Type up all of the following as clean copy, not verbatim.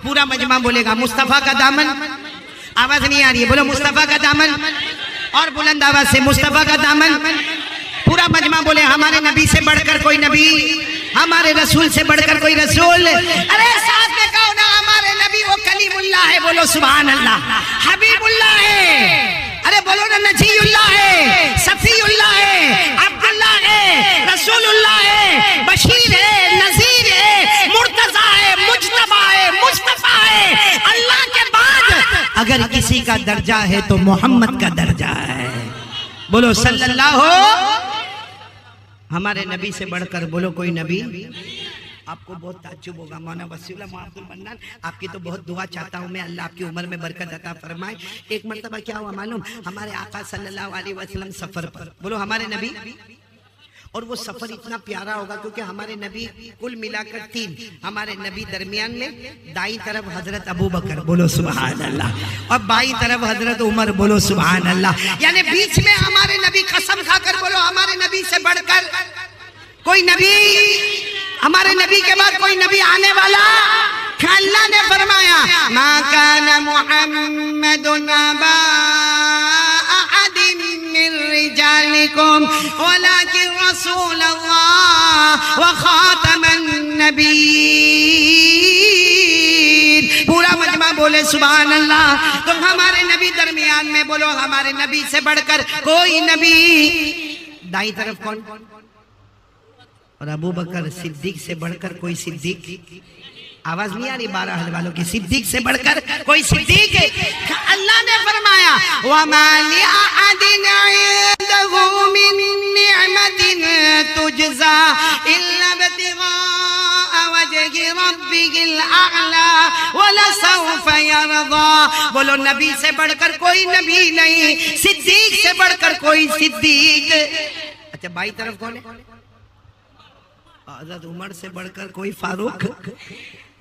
پورا مجمع بولے گا مصطفیٰ کا دامن. آواز نہیں آ رہی ہے, بولو مصطفیٰ کا دامن, اور بلند آواز سے مصطفیٰ کا دامن. پورا مجمع بولے ہمارے نبی سے بڑھ کر کوئی نبی, ہمارے رسول سے بڑھ کر کوئی رسول. ارے ساتھ میں کہو نا ہمارے نبی وہ کلیم اللہ ہے, بولو سبحان اللہ. حبیب اللہ ہے, ارے بولو نا نجی اللہ ہے, صفی اللہ ہے, عبداللہ ہے, رسول اللہ ہے, بشیر ہے, نذیر ہے, مرتضیٰ ہے, مجتبیٰ ہے, مصطفیٰ ہے. اللہ کے بعد اگر کسی کا درجہ ہے تو محمد کا درجہ ہے. بولو صلی اللہ ہو. ہمارے نبی سے بڑھ کر بولو کوئی نبی. آپ کو بہت تعجب ہوگا, مولانا وسیع اللہ عبد المنان, آپ کی تو بہت دعا چاہتا ہوں میں, اللہ آپ کی عمر میں برکت عطا فرمائے. ایک مرتبہ کیا ہوا معلوم, ہمارے آقا صلی اللہ علیہ وسلم سفر پر, بولو ہمارے نبی, اور وہ سفر اتنا پیارا ہوگا کیونکہ ہمارے نبی کل ملا کر 3, ہمارے نبی درمیان میں دائیں طرف حضرت ابو بکر, بولو سبحان اللہ, اور بائیں طرف حضرت عمر, بولو سبحان اللہ. یعنی بیچ میں ہمارے نبی, قسم کھا کر بولو ہمارے نبی سے بڑھ کر کوئی نبی, ہمارے نبی کے بعد کوئی نبی آنے والا. اللہ نے فرمایا ما کان محمد ابا احد من رجالکم ولکن رسول اللہ وخاتم النبیین. پورا مجمع بولے سبحان اللہ. تو ہمارے نبی درمیان میں, بولو ہمارے نبی سے بڑھ کر کوئی نبی. دائیں طرف کون, اور ابو بکر صدیق سے بڑھ کر کوئی صدیق. آواز نہیں آ رہی 12 اہل والوں کی, صدیق سے بڑھ کر کوئی صدیق. اللہ نے فرمایا وَمَا لِأَحَدٍ عِندَهُ مِن نِعْمَةٍ تُجْزَى إِلَّا ابْتِغَاءَ وَجْهِ رَبِّهِ الْأَعْلَى وَلَسَوْفَ يَرْضَى. بولو نبی سے بڑھ کر کوئی نبی نہیں, صدیق سے بڑھ کر کوئی صدیق. اچھا بائیں طرف کون ہے, حضرت عمر سے بڑھ کر کوئی فاروق.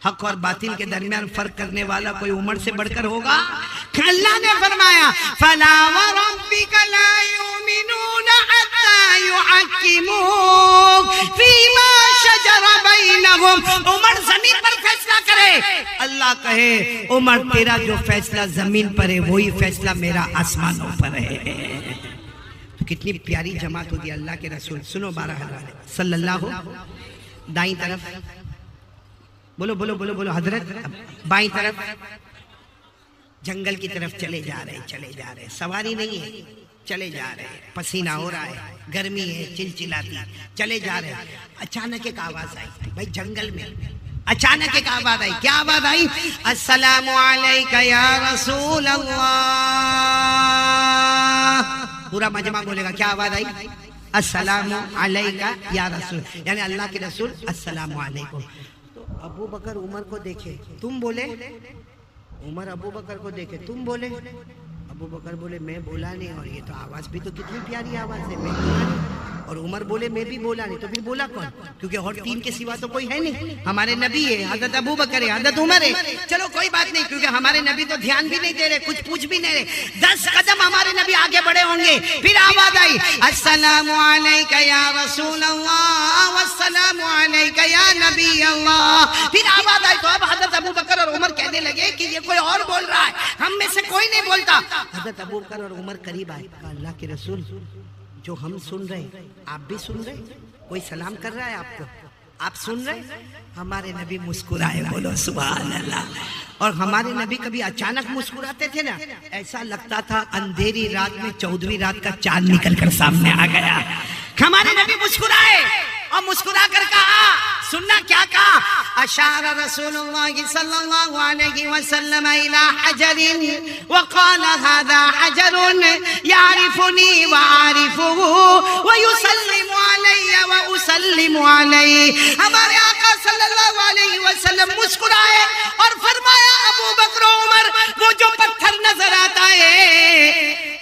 حق اور باطل کے درمیان فرق کرنے والا کوئی عمر سے بڑھ کر ہوگا. اللہ نے فرمایا فَلَا وَرَبِّكَ لَا يُؤْمِنُونَ حَتَّى يُحَكِّمُوكَ فِي مَا شَجَرَ بَيْنَهُمْ. عمر زمین پر فیصلہ کرے, اللہ کہے عمر تیرا جو فیصلہ زمین پر ہے وہی فیصلہ میرا آسمانوں پر ہے. کتنی پیاری جماعت ہوگی اللہ کے رسول. سنو 12 حوالے صلی اللہ. دائیں طرف بولو بولو بولو بولو حضرت. بائیں طرف جنگل کی طرف چلے جا رہے, سواری نہیں ہے, چلے جا رہے, پسینہ ہو رہا ہے, گرمی ہے چلچلاتی, چلے جا رہے. اچانک ایک آواز آئی بھائی جنگل میں, اچانک ایک آواز آئی. کیا آواز آئی؟ السلام علیکہ یا رسول اللہ. پورا مجمع بولے گا کیا آواز آئی؟ السلام علیکہ یا رسول, یعنی اللہ کے رسول السلام علیکم. تو ابو بکر عمر کو دیکھے, تم بولے. عمر ابو بکر کو دیکھے, تم بولے. ابو بکر بولے میں بولا نہیں, اور یہ تو آواز بھی تو کتنی پیاری آواز ہے, میں بولا نہیں. اور عمر بولے میں بھی بولا نہیں. تو پھر بولا کون؟ کیونکہ اور 3 کے سوا تو کوئی ہے نہیں. ہمارے نبی ہے, حضرت ابو بکر ہے, حضرت عمر ہے. چلو کوئی بات نہیں, کیونکہ ہمارے نبی تو دھیان بھی نہیں دے رہے, کچھ پوچھ بھی نہیں رہے. 10 قدم ہمارے نبی آگے بڑھے ہوں گے, پھر آواز آئی السلام علیکہ یا رسول اللہ والسلام علیکہ یا نبی اللہ. پھر آواز آئی تو اب حضرت ابو بکر اور عمر کہنے لگے کہ یہ کوئی اور بول رہا ہے, ہم میں سے کوئی نہیں بولتا. حضرت ابو بکر اور عمر قریب آئے, کہا اللہ کے رسول جو ہم سن رہے آپ بھی سن رہے, کوئی سلام کر رہا ہے آپ کو, آپ سن رہے. ہمارے نبی مسکرائے, بولو سبحان اللہ. اور ہمارے نبی کبھی اچانک مسکراتے تھے نا, ایسا لگتا تھا اندھیری رات میں 14ویں رات کا چاند نکل کر سامنے آ گیا. ہمارے نبی مسکرائے اور مسکرا کر کہا, سننا کیا کہا, اشار رسول اللہ صلی اللہ علیہ وسلم الى حجر وقال هذا حجر يعرفني وعارفه ويسلم علي واسلم عليه. ہمارے آقا صلی اللہ علیہ وسلم مسکرائے اور فرمایا ابو بکر و عمر وہ جو پتھر نظر آتا ہے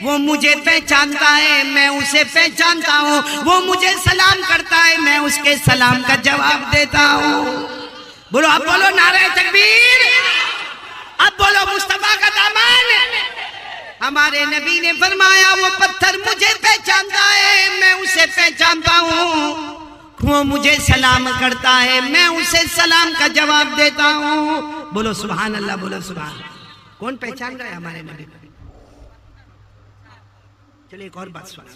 وہ مجھے پہچانتا ہے, میں اسے پہچانتا ہوں, وہ مجھے سلام کرتا ہے, میں اس کے سلام کا جواب دیتا ہوں. بولو اب بولو نعرہ تکبیر, اب بولو مصطفیٰ کا دامن. ہمارے نبی نے فرمایا وہ پتھر مجھے پہچانتا ہے, میں اسے پہچانتا ہوں, وہ مجھے سلام کرتا ہے, میں اسے سلام کا جواب دیتا ہوں. بولو سبحان اللہ، بولو سبحان۔ کون پہچان رہا ہے ہمارے نبی کو؟ چلو ایک اور بات سنا،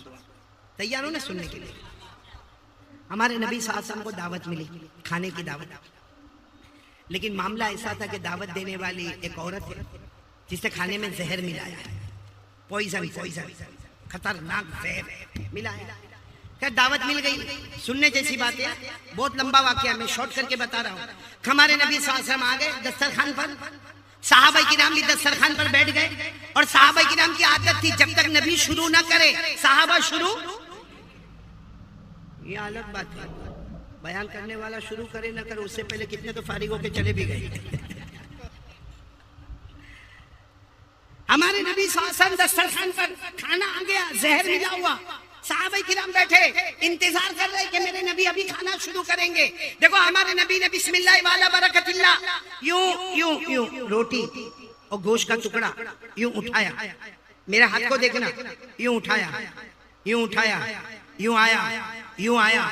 تیار ہو نا سننے کے لیے؟ ہمارے نبی صلی اللہ علیہ وسلم کو دعوت ملی، کھانے کی دعوت، لیکن معاملہ ایسا تھا کہ دعوت دینے والی ایک عورت ہے جس نے کھانے میں زہر ملایا ہے، پوائزن، خطرناک زہر ملایا۔ کہ دعوت مل گئی، سننے جیسی بات ہے، بہت لمبا واقعہ، میں شارٹ کر کے بتا رہا ہوں۔ ہمارے نبی صلی اللہ علیہ وسلم آ گئے دسترخوان پر، صحابہ کرام بھی دسترخوان پر بیٹھ گئے، اور صحابہ کرام کی عادت تھی جب تک نبی شروع نہ کرے صحابہ شروع، یہ الگ بات ہے، بیان کرنے والا شروع کرے نہ کرے اس سے پہلے کتنے تو فارغ ہو کے چلے بھی گئے۔ ہمارے نبی صلی اللہ علیہ وسلم دسترخوان پر، کھانا آ گیا، زہر ملا ہوا، صحابہ کرام بیٹھے انتظار کر رہے کہ میرے نبی ابھی کھانا شروع کریں گے۔ دیکھو ہمارے نبی نے بسم اللہ والا برکت اللہ، یوں روٹی اور گوشت کا ٹکڑا یوں اٹھایا، میرے ہاتھ کو دیکھنا، یوں اٹھایا، یوں آیا،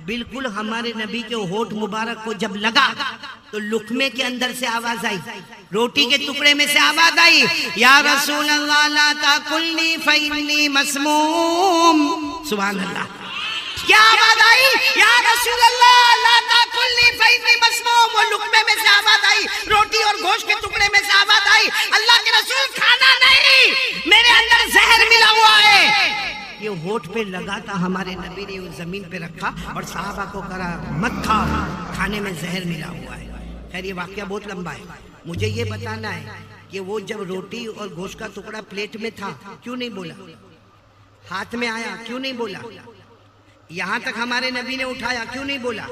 بالکل ہمارے نبی کے ہونٹ مبارک کو جب لگا تو لقمے کے اندر سے آواز آئی، روٹی کے ٹکڑے میں سے آواز آئی، یا رسول اللہ لا تاکلنی فإنی مسموم۔ سبحان اللہ، کیا آواز آئی؟ یا رسول اللہ لا تاکلنی فإنی مسموم۔ اور لقمے میں سے آواز آئی، روٹی اور گوشت کے ٹکڑے میں سے آواز آئی، اللہ کے رسول کھانا نہیں، میرے اندر زہر ملا ہوا ہے۔ یہ ہونٹ پہ لگا تھا، ہمارے نبی نے زمین پہ رکھا اور صحابہ کو کہا مت کھاؤ، کھانے میں زہر ملا ہوا ہے۔ خیر یہ واقعہ بہت لمبا ہے، مجھے یہ بتانا ہے کہ وہ جب روٹی اور گوشت کا ٹکڑا پلیٹ میں تھا کیوں نہیں بولا؟ ہاتھ میں آیا کیوں نہیں بولا؟ یہاں تک ہمارے نبی نے اٹھایا کیوں نہیں بولا؟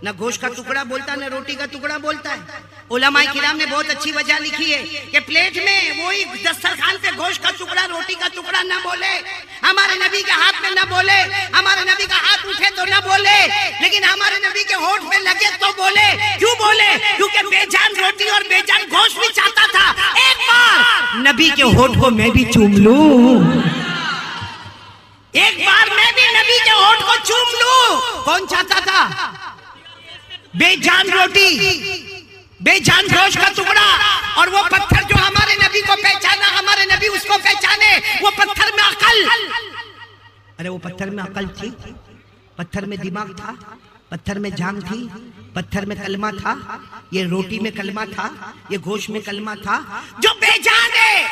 نہ گوشت کا ٹکڑا بولتا نہ روٹی کا ٹکڑا بولتا ہے۔ علماء کرام نے بہت اچھی وجہ لکھی ہے کہ پلیٹ میں وہی دسترخوان پہ گوشت کا ٹکڑا روٹی کا ٹکڑا نہ بولے، ہمارے نبی کے ہاتھ میں نہ بولے، ہمارے نبی کا ہاتھ اٹھے تو نہ بولے، لیکن ہمارے نبی کے ہونٹ پہ لگے تو بولے۔ کیوں بولے؟ کیونکہ بے جان روٹی اور بے جان گوشت بھی چاہتا تھا ایک بار نبی کے ہونٹ کو میں بھی چوم لوں، ایک بار میں بھی نبی کے ہونٹ کو چوم لوں۔ کون چاہتا تھا؟ بے جان روٹی، بے جان گوشت کا ٹکڑا، اور وہ پتھر جو ہمارے نبی کو پہچانا، ہمارے نبی اس کو پہچانے، وہ پتھر میں عقل، ارے وہ پتھر میں عقل تھی، پتھر میں دماغ تھا، پتھر میں جان تھی، پتھر میں کلمہ تھا، یہ روٹی میں کلمہ تھا، یہ گوشت میں کلمہ تھا۔ جو بے جان ہے،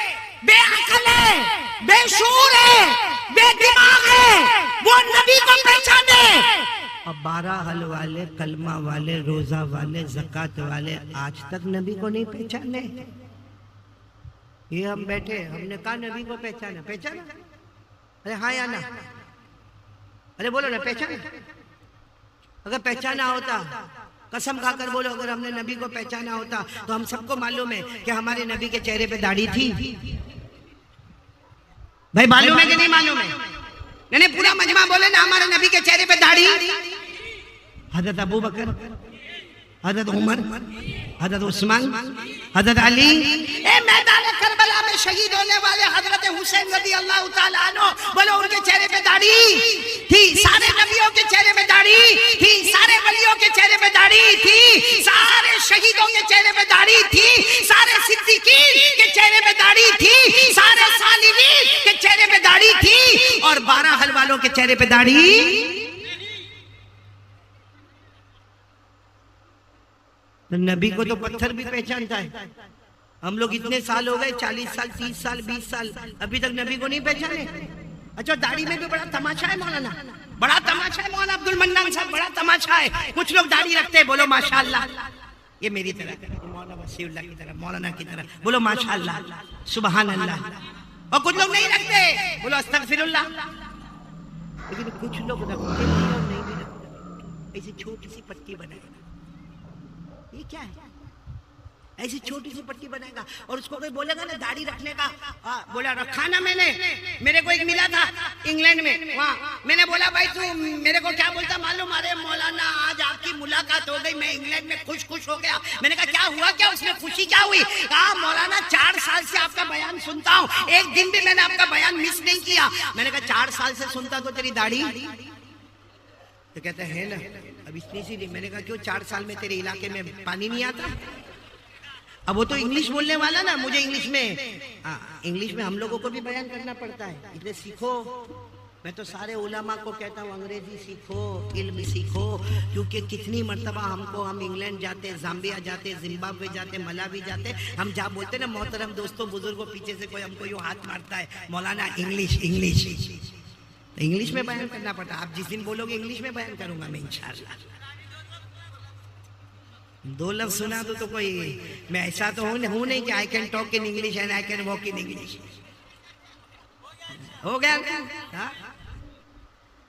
بے عقل ہے، بے شعور ہے، بے دماغ ہے، وہ نبی کو پہچانے۔ اور 12 حل والے، کلمہ والے، روزہ والے، زکوٰۃ والے آج تک نبی کو نہیں پہچانے۔ یہ ہم بیٹھے، ہم نے کہا نبی کو پہچانا، پہچانا؟ ارے ہاں یا نہ؟ ارے بولو نا، پہچانا؟ اگر پہچانا ہوتا، قسم کھا کر بولو، اگر ہم نے نبی کو پہچانا ہوتا تو ہم سب کو معلوم ہے کہ ہمارے نبی کے چہرے پہ داڑھی تھی۔ بھائی معلوم ہے کہ نہیں معلوم ہے؟ نہیں پورا مجمع بولے نا، ہمارے نبی کے چہرے پہ داڑھی۔ حضرت ابو بکر، حضرت عمر، حضرت عثمان، حضرت علی، اے میدان کربلا میں شہید ہونے والے حضرت حسین رضی اللہ تعالیٰ عنہ، بولو ان کے چہرے پہ داڑھی تھی، سارے نبیوں کے چہرے پہ داڑھی تھی، سارے ولیوں کے چہرے پہ داڑھی تھی، سارے شہیدوں کے چہرے پہ داڑھی تھی، سارے صدیقین کے چہرے پہ داڑھی تھی، سارے صالحین کے چہرے پہ داڑھی تھی، اور 12 حل والوں کے چہرے پہ داڑھی۔ نبی کو تو پتھر بھی پہچانتا ہے۔ ہم لوگ اتنے سال ہو گئے، 40 سال، 30 سال، 20 سال، ابھی تک نبی کو نہیں پہچانے۔ اچھا داڑھی میں بھی بڑا تماشا ہے مولانا، بڑا تماشا ہے مولانا عبد المنان صاحب، بڑا تماشا ہے۔ کچھ لوگ داڑھی رکھتے ہیں، بولو ماشاءاللہ، یہ میری طرح، مولانا وسیع اللہ کی طرح، مولانا کی طرح، بولو ماشاءاللہ، سبحان اللہ۔ اور کچھ لوگ نہیں رکھتے، بولو استغفر اللہ۔ لیکن کچھ لوگ رکھتے ہیں اور نہیں بھی رکھتے، ایسی چھوٹی سی پٹی بنائے گا، یہ کیا ہے؟ ایسی چھوٹی سی پٹی بنائے گا، اور اس کو کوئی بولے گا نا داڑھی رکھنے کا، بولا رکھا نا میں نے، میرے کو ایک ملا تھا انگلینڈ میں، وہاں میں نے بولا بھائی تو میرے کو کیا بولتا معلوم؟ ارے مولانا آج آپ کی ملاقات ہو گئی، میں انگلینڈ میں خوش ہو گیا۔ میں نے کہا کیا ہوا؟ کیا اس میں خوشی کیا ہوئی؟ کہا مولانا 4 سال سے آپ کا بیان سنتا ہوں، ایک دن بھی میں نے آپ کا بیان مس نہیں کیا۔ میں نے کہا 4 سال سے سنتا تو تیری داڑھی؟ تو کہتا ہے نا اب اتنی سی نہیں۔ میں نے کہا کیوں 4 سال میں تیرے علاقے میں پانی نہیں آتا؟ اب وہ تو انگلش بولنے والا نا، مجھے انگلش میں ہم لوگوں کو بھی بیان کرنا پڑتا ہے، اس لیے سیکھو. میں تو سارے علماء کو کہتا ہوں انگریزی سیکھو، علم سیکھو، کیونکہ کتنی مرتبہ ہم انگلینڈ جاتے، زامبیا جاتے، زمبابوے جاتے، ملاوی جاتے، ہم جہاں بولتے نا محترم دوستوں بزرگوں، پیچھے سے کوئی ہم کو یوں ہاتھ مارتا ہے، مولانا انگلش. تو انگلش میں بیان کرنا پڑتا ہے. آپ جس دن بولو گے انگلش میں بیان کروں گا میں انشاءاللہ. 2 لفظ سنا تو کوئی میں ایسا تو ہوں نہیں کہ I can talk in English and I can walk in English. ہو گیا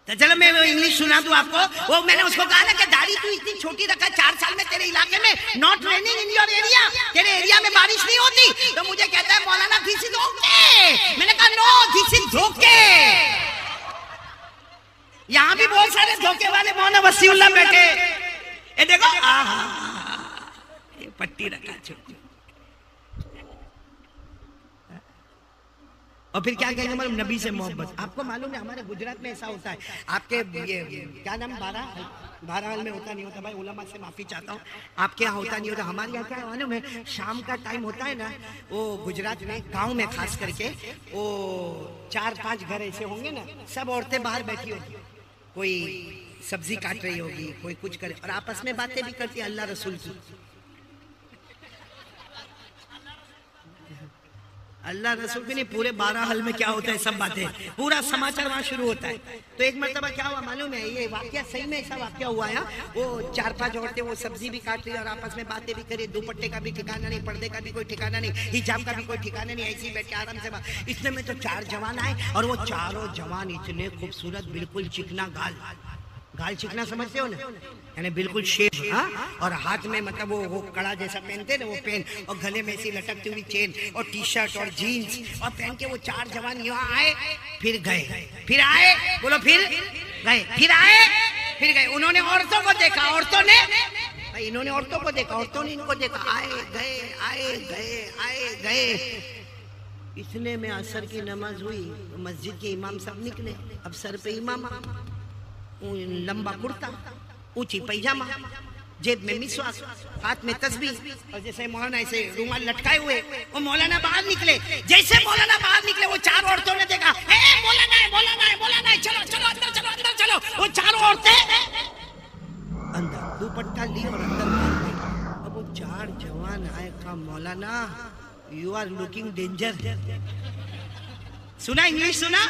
تو چلو میں انگلش سنا دوں آپ کو. وہ میں نے اس کو کہا نا کہ داڑھی تو اتنی چھوٹی رکھا 4 سال میں تیرے علاقے میں not raining in your area, تیرے ایریا میں بارش نہیں ہوتی. تو مجھے کہتا ہے مولانا دس از اوکے. میں نے کہا نو دس از دھوکے. یہاں بھی بہت سارے دھوکے والے مولانا وسیع اللہ بیٹھے. یہ دیکھو پٹی رکھا چھوٹی. اور پھر کیا کہیں گے نبی سے محبت. آپ کو معلوم ہے ہمارے گجرات میں ایسا ہوتا ہے. آپ کے کیا نام بہرحال میں ہوتا نہیں ہوتا بھائی، علماء سے معافی چاہتا ہوں. آپ کے یہاں ہوتا نہیں ہوتا، ہمارے یہاں کیا معلوم ہے، شام کا ٹائم ہوتا ہے نا، وہ گجرات میں گاؤں میں خاص کر کے وہ 4-5 گھر ایسے ہوں گے نا، سب عورتیں باہر بیٹھی ہوتی، کوئی سبزی کاٹ رہی ہوگی، کوئی کچھ کرے، اور آپس میں باتیں بھی کرتی اللہ رسول کی. اللہ رسول بھی نہیں، پورے 12 حل میں کیا ہوتا ہے سب باتیں، پورا سماچار وہاں شروع ہوتا ہے. تو ایک مرتبہ کیا ہوا معلوم ہے، یہ واقعہ صحیح میں ایسا واقعہ ہوا ہے. وہ 4-5 عورتیں وہ سبزی بھی کاٹ رہی اور آپس میں باتیں بھی کری، دوپٹے کا بھی ٹھکانہ نہیں، پردے کا بھی کوئی ٹھکانہ نہیں، حجاب کا بھی کوئی ٹھکانہ نہیں، ایسے ہی بیٹھ کے آرام سے بات. اتنے میں تو 4 جوان آئے، اور وہ چاروں جوان اتنے خوبصورت، بالکل چکنا گال چکنا سمجھتے ہو نا، یعنی بالکل شیپ، اور ہاتھ میں مطلب وہ کڑا جیسا پہنتے نا وہ پہن، اور گلے میں ایسی لٹکتی ہوئی چین، اور ٹی شرٹ اور جینز اور پہن کے وہ 4 جوان یہاں آئے، پھر گئے، پھر آئے، بولو پھر گئے، پھر آئے، پھر گئے. انہوں نے عورتوں کو دیکھا، عورتوں نے انہوں نے عورتوں کو دیکھا، عورتوں نے ان کو دیکھا، آئے گئے آئے گئے آئے گئے. اتنے میں عصر کی نماز ہوئی، مسجد کے امام صاحب نکلے. اب سر پہ امامہ، لمبا کرتا، اونچی پیجامہ، جیب میں مسواک، ہاتھ میں تسبیح، اور جیسے مولانا ایسے رومال لٹکائے ہوئے. وہ مولانا باہر نکلے. جیسے مولانا باہر نکلے وہ 4 عورتوں نے دیکھا، اے مولانا ہے، مولانا ہے، مولانا ہے، چلو چلو اندر چلو، اندر چلو. وہ 4 عورتیں اندر دوپٹہ لی اور اندر باہر گئی. اب وہ 4 جوان آئے، کہا مولانا یو آر لوکنگ ڈینجر. سنا انگلش سنا،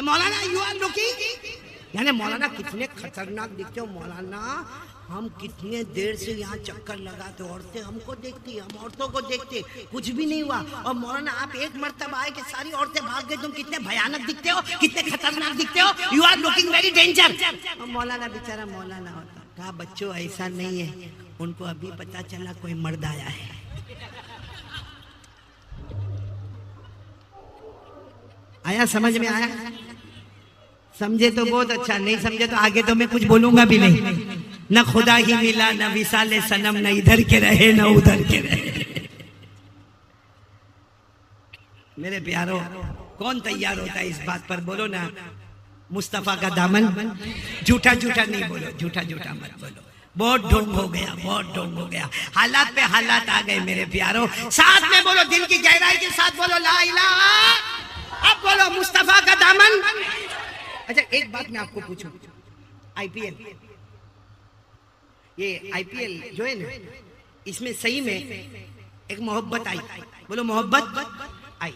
مولانا یو آر لوکنگ، یعنی مولانا کتنے خطرناک دکھتے ہو. مولانا ہم کتنے دیر سے یہاں چکر لگاتے، عورتیں ہم کو دیکھتی، ہم عورتوں کو دیکھتے، کچھ بھی نہیں ہوا. اور مولانا آپ ایک مرتبہ آئے کہ ساری عورتیں بھاگ گئی، تم کتنے بھیانک دکھتے ہو، کتنے خطرناک دکھتے ہو، you are looking very danger. اور مولانا بیچارہ مولانا ہوتا، کہا بچوں ایسا نہیں ہے، ان کو ابھی پتا چلا کوئی مرد آیا ہے. آیا سمجھ میں آیا؟ سمجھے تو بہت اچھا، نہیں سمجھے تو آگے تو میں کچھ بولوں گا بھی نہیں. نہ خدا ہی ملا، نہ وصال صنم، نہ ادھر کے رہے نہ ادھر کے رہے. میرے پیارو، کون تیار ہوتا ہے اس بات پر؟ بولو نا مصطفیٰ کا دامن. جھوٹا جھوٹا نہیں بولو، جھوٹا جھوٹا مت بولو. بہت ڈھونگ ہو گیا، بہت ڈھونگ ہو گیا، حالات پہ حالات آ گئے میرے پیارو. ساتھ میں بولو، دل کی گہرائی کے ساتھ بولو لا الہ. اب بولو مصطفیٰ کا دامن. اچھا ایک بات میں آپ کو پوچھوں، آئی پی ایل، یہ آئی پی ایل جو ہے نا، اس میں صحیح میں ایک محبت آئی. بولو محبت آئی.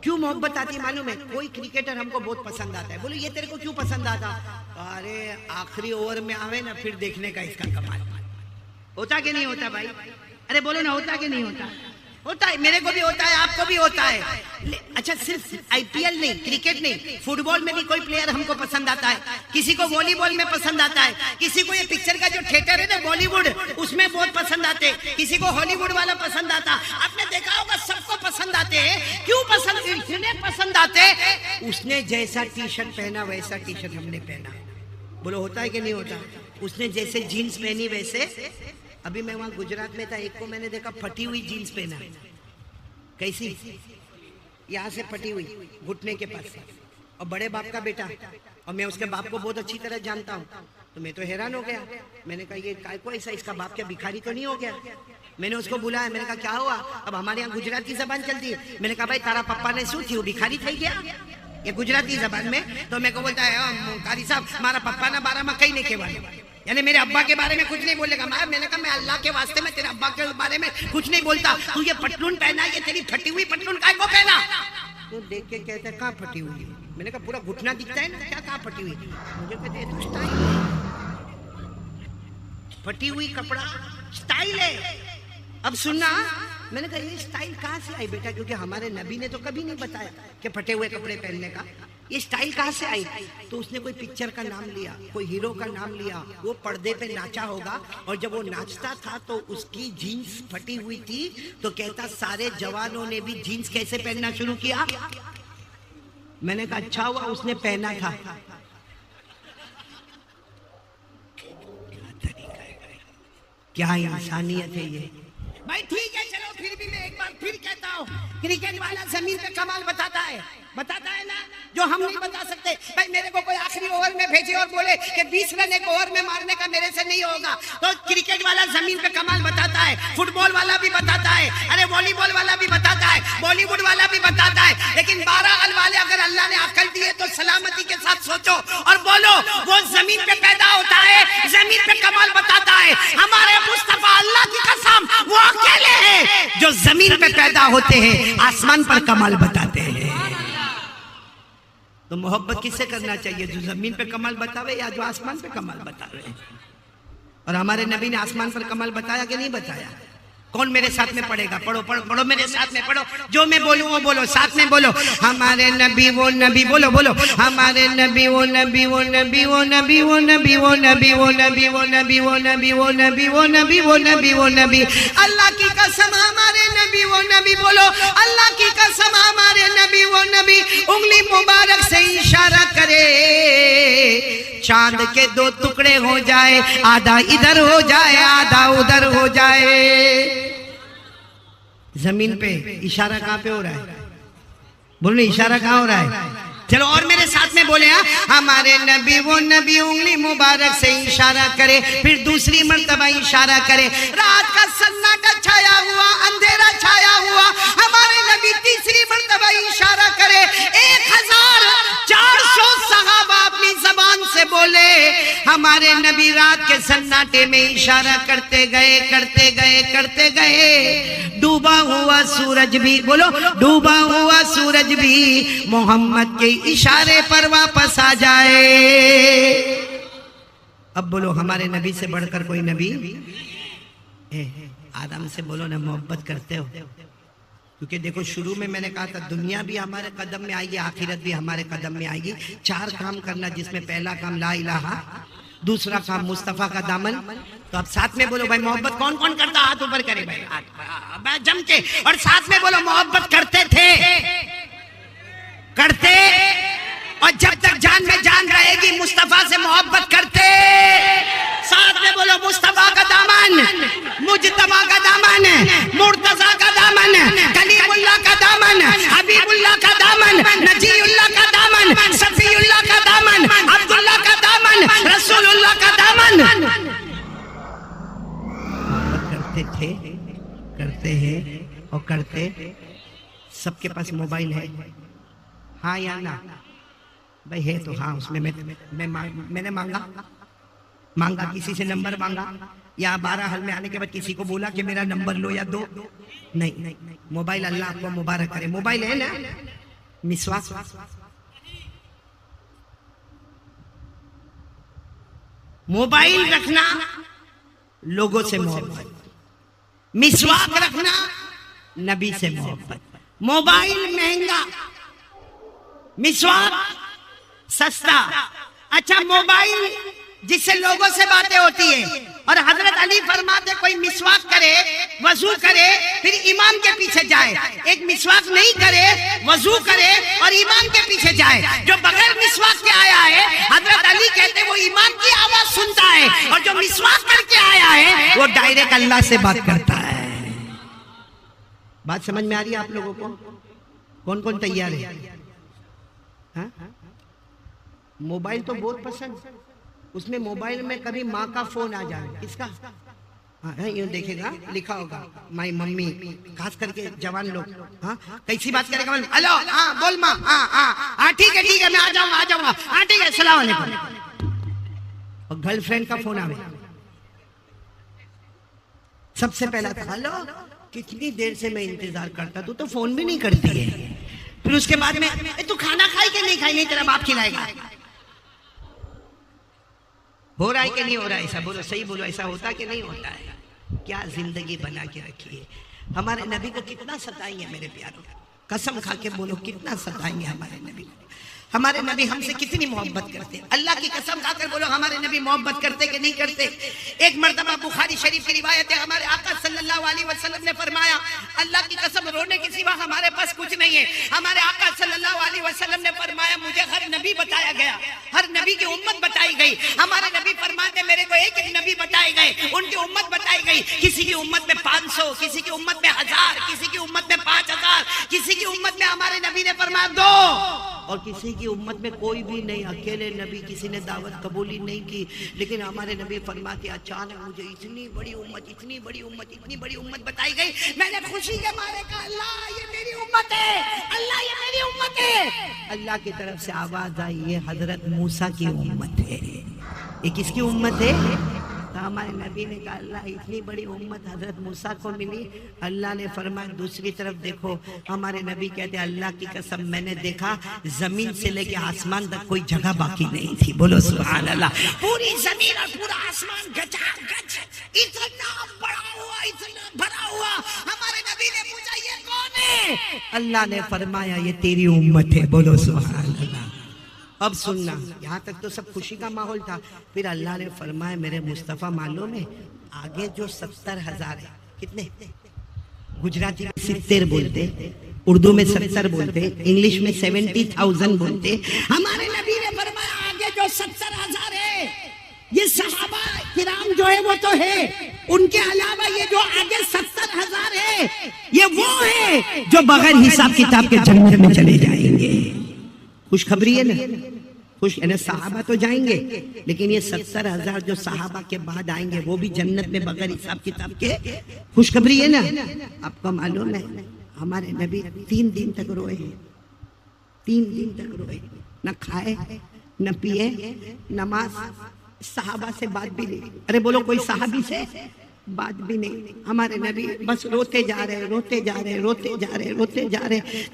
کیوں محبت آتی ہے معلوم ہے؟ کوئی کرکٹر ہم کو بہت پسند آتا ہے، بولو یہ تیرے کو کیوں پسند آتا؟ ارے آخری اوور میں آوے نا، پھر دیکھنے کا اس کا کمال. ہوتا کہ نہیں ہوتا بھائی؟ ارے بولو نا، ہوتا کہ نہیں ہوتا؟ ہوتا ہے، میرے کو بھی ہوتا ہے، آپ کو بھی ہوتا ہے. اچھا صرف آئی پی ایل نہیں، کرکٹ نہیں، فٹ بال میں بھی کوئی پلیئر ہم کو پسند آتا ہے. کسی کو والی بال میں پسند آتا ہے، کسی کو یہ پکچر کا جو تھیٹر ہے نا بالی ووڈ، اس میں بہت پسند آتے، کسی کو ہالی ووڈ والا پسند آتا. آپ نے دیکھا ہوگا سب کو پسند آتے ہیں. کیوں پسند؟ اتنے پسند آتے، اس نے جیسا ٹی شرٹ پہنا ویسا ٹی شرٹ ہم نے پہنا. بولو ہوتا ہے کہ نہیں ہوتا؟ اس نے جیسے جینس پہنی ویسے. ابھی میں وہاں گجرات میں تھا، ایک کو میں نے دیکھا پھٹی ہوئی جینس پہنا. کیسی؟ یہاں سے پھٹی ہوئی گھٹنے کے پاس. اور بڑے باپ کا بیٹا، اور میں اس کے باپ کو بہت اچھی طرح جانتا ہوں. تو میں تو حیران ہو گیا. میں نے کہا یہ کائے کو ایسا, اس کا باپ کیا بھکاری تو نہیں ہو گیا؟ میں نے اس کو بلایا, میں نے کہا کیا ہوا؟ اب ہمارے یہاں گجراتی زبان چلتی ہے. میں نے کہا بھائی تارا پپا نے سو تھی وہ بھکاری تھئی گیا یہ گجراتی زبان میں. تو میں کو بولتا ہے قاری صاحب ہمارا پپا نا 12 مکئی نہیں کھیوائے, یعنی میرے ابا کے بارے میں کچھ نہیں بولے گا. میں نے کہا میں اللہ کے واسطے میں تیرے ابا کے بارے میں کچھ نہیں بولتا, تو یہ پٹلون پہنا, یہ تیری پھٹی ہوئی پٹلون کائے کو پہنا؟ تو دیکھ کے کہتا ہے کہاں پھٹی ہوئی؟ میں نے کہا پورا گھٹنا دکھتا ہے نا, کیا کہاں پھٹی ہوئی؟ مجھے کہتے ہیں تو سٹائل ہے, پھٹی ہوئی کپڑا سٹائل ہے. اب سننا, میں نے کہا یہ سٹائل کہاں سے آئی بیٹا؟ کیونکہ ہمارے نبی نے تو کبھی نہیں بتایا کہ پھٹے ہوئے کپڑے پہننے کا. یہ سٹائل کہاں سے آئی؟ تو اس نے کوئی پکچر کا نام لیا, کوئی ہیرو کا نام لیا, وہ پردے پہ ناچا ہوگا, اور جب وہ ناچتا تھا تو اس کی جینس پھٹی ہوئی تھی, تو کہتا سارے جوانوں نے بھی جینس کیسے پہننا شروع کیا. میں نے کہا اچھا ہوا اس نے پہنا تھا. کیا انسانیت ہے یہ بھائی. ٹھیک ہے چلو, پھر بھی میں ایک بار پھر کہتا ہوں, کرکٹ والا زمین پہ کمال بتاتا ہے نا, جو ہم نہیں بتا سکتے. بھائی میرے کو کوئی آخری اوور میں بھیجے اور بولے کہ 20 رن ایک اوور میں مارنے کا میرے سے نہیں ہوگا, تو کرکٹ والا زمین پہ کمال بتاتا ہے, فٹ بال والا بھی بتاتا ہے, ارے والی بال والا بھی بتاتا ہے, بالی ووڈ والا بھی بتاتا ہے. لیکن 12 ال والے اگر اللہ نے عقل دی ہے تو سلامتی کے ساتھ سوچو اور بولو, وہ زمین پہ پیدا ہوتا ہے, زمین پہ کمال بتاتا ہے. ہمارے مصطفیٰ اللہ کی قسم وہ اکیلے ہیں جو زمین پہ پیدا ہوتے ہیں, آسمان پر کمال بتاتے ہیں. تو محبت کس سے کرنا چاہیے, جو زمین پہ کمال بتاوے یا جو آسمان پہ کمال بتاوے؟ اور ہمارے نبی نے آسمان پر کمال بتایا کہ نہیں بتایا؟ کون میرے ساتھ میں پڑھے گا؟ پڑھو پڑھو پڑھو, میرے ساتھ میں پڑھو, جو میں بولوں وہ بولو, ساتھ میں بولو. ہمارے نبی وہ نبی, بولو بولو, ہمارے نبی وہ نبی وہ نبی وہ نبی وہ نبی وہ نبی وہ نبی وہ نبی وہ نبی وہ نبی وہ نبی وہ نبی وہ نبی. اللہ کی قسم ہمارے نبی وہ نبی, بولو اللہ کی قسم ہمارے نبی وہ نبی. انگلی مبارک سے اشارہ کرے, چاند کے 2 ٹکڑے ہو جائے, آدھا ادھر ہو جائے آدھا ادھر ہو جائے. زمین پہ اشارہ کہاں پہ ہو رہا ہے؟ بولنے اشارہ کہاں ہو رہا ہے؟ چلو اور میرے ساتھ میں بولے, ہمارے نبی وہ نبی انگلی مبارک سے اشارہ کرے, پھر دوسری مرتبہ اشارہ کرے. رات کا سناٹا چھایا ہوا, اندھیرا چھایا ہوا, ہمارے نبی تیسری مرتبہ اشارہ کرے. 1400 صحابہ اپنی زبان سے بولے, ہمارے نبی رات کے سناٹے میں اشارہ کرتے گئے کرتے گئے کرتے گئے. ڈوبا ہوا سورج بھی, بولو ڈوبا ہوا سورج بھی محمد کے اشارے پر واپس آ جائے. اب بولو ہمارے نبی سے بڑھ کر کوئی نبی؟ آرام سے بولو نا, محبت کرتے ہو؟ کیونکہ دیکھو شروع میں نے کہا تھا دنیا بھی ہمارے قدم میں آئے گی, آخرت بھی ہمارے قدم میں آئے گی. 4 کام کرنا, جس میں پہلا کام لا الہ, دوسرا کام مصطفیٰ کا دامن. تو اب ساتھ میں بولو بھائی محبت کون کون کرتا, ہاتھ اوپر کرے بھائی جم کے, اور ساتھ میں بولو محبت کرتے تھے, کرتے, اور جب تک جان میں جان رہے گی مصطفیٰ سے محبت کرتے. ساتھ میں بولو مصطفیٰ کا دامن, مجتبیٰ کا دامن, مرتضیٰ کا دامن, کلیم اللہ کا دامن, حبیب اللہ کا دامن, نجی اللہ کا دامن, صفی اللہ کا دامن, عبداللہ کا دامن, رسول اللہ کا دامن. محبت کرتے تھے, کرتے ہیں اور کرتے. سب کے پاس موبائل ہے, ہاں یا نا؟ بھائی ہے تو ہاں. اس میں میں نے مانگا کسی سے نمبر مانگا, یا 12 حل میں آنے کے بعد کسی کو بولا کہ میرا نمبر لو یا دو؟ نہیں. موبائل اللہ آپ کو مبارک کرے. موبائل ہے نا, مسواک, موبائل رکھنا لوگوں سے محبت, مسواک رکھنا نبی سے محبت. موبائل مہنگا, مسواک سستا. اچھا موبائل جس سے لوگوں سے باتیں ہوتی ہیں, اور حضرت علی فرماتے کوئی مسواک کرے, وضو کرے, پھر امام کے پیچھے جائے. ایک مسواک نہیں کرے, وضو کرے اور امام کے پیچھے جائے. جو بغیر مسواک کے آیا ہے, حضرت علی کہتے وہ امام کی آواز سنتا ہے, اور جو مسواک کر کے آیا ہے وہ ڈائریکٹ اللہ سے بات کرتا ہے. بات سمجھ میں آ رہی ہے آپ لوگوں کو؟ کون کون تیار ہے؟ موبائل تو بہت پسند, اس میں موبائل میں کبھی ماں کا فون آ جائے، کس کا؟ ہاں یوں دیکھے گا لکھا ہوگا مائی ممی، خاص کر کے جوان لوگ، ہاں کیسی بات کرے گا، ہلو ہاں بول ماں، ہاں ٹھیک ہے میں آ جاؤں گا، ہاں ٹھیک ہے السلام علیکم. اور گرل فرینڈ کا فون آوے، سب سے پہلا تھا ہلو کتنی دیر سے میں انتظار کرتا، تو فون بھی نہیں کرتی ہے. پھر اس کے بعد میں تو کھانا کھائی کہ نہیں کھائی؟ نہیں تیرا باپ کھلائے گا. ہو رہا ہے کہ نہیں ہو رہا ہے ایسا؟ بولو صحیح بولو، ایسا ہوتا کہ نہیں ہوتا ہے؟ کیا زندگی بنا کے رکھی ہے. ہمارے نبی کو کتنا ستائیں گے میرے پیاروں، قسم کھا کے بولو کتنا ستائیں گے ہمارے نبی کو. ہمارے نبی ہم سے کتنی محبت کرتے ہیں، اللہ کی قسم کھا کر بولو ہمارے نبی محبت کرتے کہ نہیں کرتے. ایک مرتبہ بخاری شریف کی روایت ہے، ہمارے آقا صلی اللہ علیہ وسلم نے فرمایا اللہ کی قسم رونے کے سوا ہمارے پاس کچھ نہیں ہے. ہمارے آقا صلی اللہ علیہ وسلم نے فرمایا مجھے ہر نبی بتایا گیا، ہر نبی کی امت بتائی گئی. ہمارے نبی فرماتے میرے کو ایک ایک نبی بتائے گئے، ان کی امت بتائی گئی. کسی کی امت میں 500، کسی کی امت میں 1000، کسی کی امت میں 5000، کسی کی امت میں ہمارے نبی نے فرمایا 2، اور کسی کی امت میں کوئی بھی نہیں. اکیلے نبی کسی نے دعوت قبول ہی نہیں کی. لیکن ہمارے نبی فرماتے اچانک مجھے اتنی بڑی امت بتائی گئی. میں نے خوشی کے مارے کہا اللہ یہ میری امت ہے، اللہ یہ میری امت ہے. اللہ کی طرف سے آواز آئی یہ حضرت موسیٰ کی امت ہے. یہ کس کی امت ہے؟ تو ہمارے نبی نے کہا اللہ اتنی بڑی امت حضرت موسیٰ کو ملی. اللہ نے فرمایا دوسری طرف دیکھو. ہمارے نبی کہتے اللہ کی قسم میں نے دیکھا زمین سے لے کے آسمان تک کوئی جگہ باقی نہیں تھی. بولو سبحان اللہ. پوری زمین اور پورا آسمان گچا گچ اتنا بڑا ہوا، اتنا بھرا ہوا. ہمارے نبی نے پوچھا یہ کون ہے؟ اللہ نے فرمایا یہ تیری امت ہے. بولو سبحان اللہ. اب سننا، یہاں تک تو سب خوشی کا ماحول تھا. پھر اللہ نے فرمایا میرے مصطفیٰ معلوم ہے آگے جو 70,000 ہے، کتنے؟ گجراتی میں 70 بولتے، اردو میں 70 بولتے، انگلش میں 70,000 بولتے. ہمارے نبی نے فرمایا آگے جو 70,000 ہے یہ صحابہ کرام جو ہے وہ تو ہے، ان کے علاوہ یہ جو آگے 70,000 ہے یہ وہ ہے جو بغیر حساب کتاب کے جنت میں چلے جائیں گے. خوشخبری ہے نا، خوش یعنی صحابہ تو جائیں گے لیکن یہ 70,000 جو صحابہ کے بعد آئیں گے وہ بھی جنت میں بغیر حساب کتاب کے. خوشخبری ہے نا. آپ کو معلوم ہے ہمارے نبی 3 دن تک روئے ہیں، 3 دن تک روئے، نہ کھائے نہ پیے، نماز. صحابہ سے بات بھی نہیں. ارے بولو کوئی صحابی سے بات بھی نہیں. ہمارے نبی بس روتے جا رہے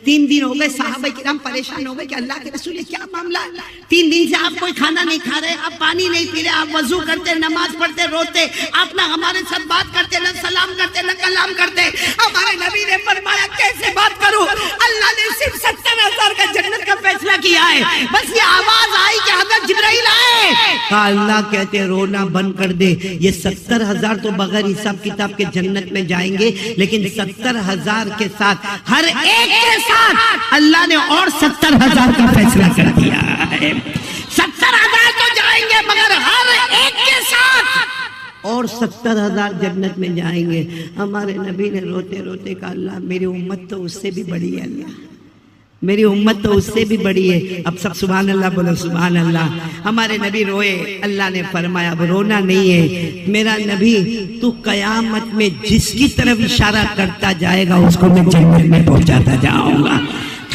3 دن ہو گئے. صحابہ کرام پریشان ہو گئے کہ اللہ کے رسول کیا معاملہ ہے؟ 3 دن سے آپ کوئی کھانا نہیں کھا رہے، آپ پانی نہیں پی رہے، آپ وضو کرتے، نماز پڑھتے، روتے، آپ نہ ہمارے ساتھ بات کرتے، نہ سلام کرتے، نہ کلام کرتے. ہمارے نبی نے فرمایا کیسے بات کروں؟ اللہ نے صرف 70,000 کا جنت کا فیصلہ کیا ہے. بس یہ آواز آئی کہ حضرت جبرائیل آئے. اللہ کہتے رونا بند کر دے. یہ 70,000 تو بغیر حساب کتاب کے جنت میں جائیں گے لیکن 70,000 کے ساتھ ہر ایک کے ساتھ اللہ نے اور 70,000 کا فیصلہ کر دیا ہے. 70,000 تو جائیں گے مگر ہر ایک کے ساتھ اور 70,000 جنت میں جائیں گے. ہمارے نبی نے روتے روتے کہا اللہ میری امت تو اس سے بھی بڑی ہے، اللہ میری امت تو اس سے بھی بڑی ہے. اب سب سبحان اللہ بولو سبحان اللہ. ہمارے نبی روئے. اللہ نے فرمایا اب رونا نہیں ہے میرا نبی، تو قیامت میں جس کی طرف اشارہ کرتا جائے گا اس کو میں جنت میں پہنچاتا جاؤں گا.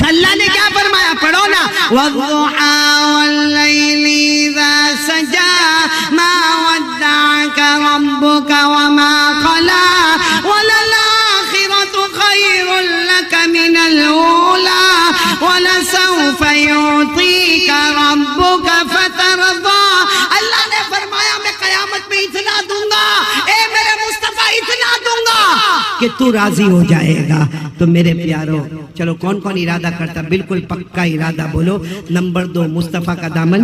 اللہ نے کیا فرمایا؟ پڑھو نا وَالضُّحَىٰ وَاللَّيْلِ إِذَا سَجَىٰ مَا وَدَّعَكَ رَبُّكَ وَمَا قَلَىٰ وَلَلْآخِرَةُ خَيْرٌ لَكَ مِنَ الْأُولَىٰ وَلَسَوْفَ يُعْطِيكَ رَبُّكَ فَتَرْضَىٰ. اللہ نے فرمایا میں قیامت میں اتنا دوں گا، اے میرے مصطفیٰ اتنا دوں گا کہ تو راضی ہو جائے گا. تو میرے پیارو چلو کون کون ارادہ کرتا بالکل پکا ارادہ بولو. نمبر 2 مصطفیٰ کا دامن.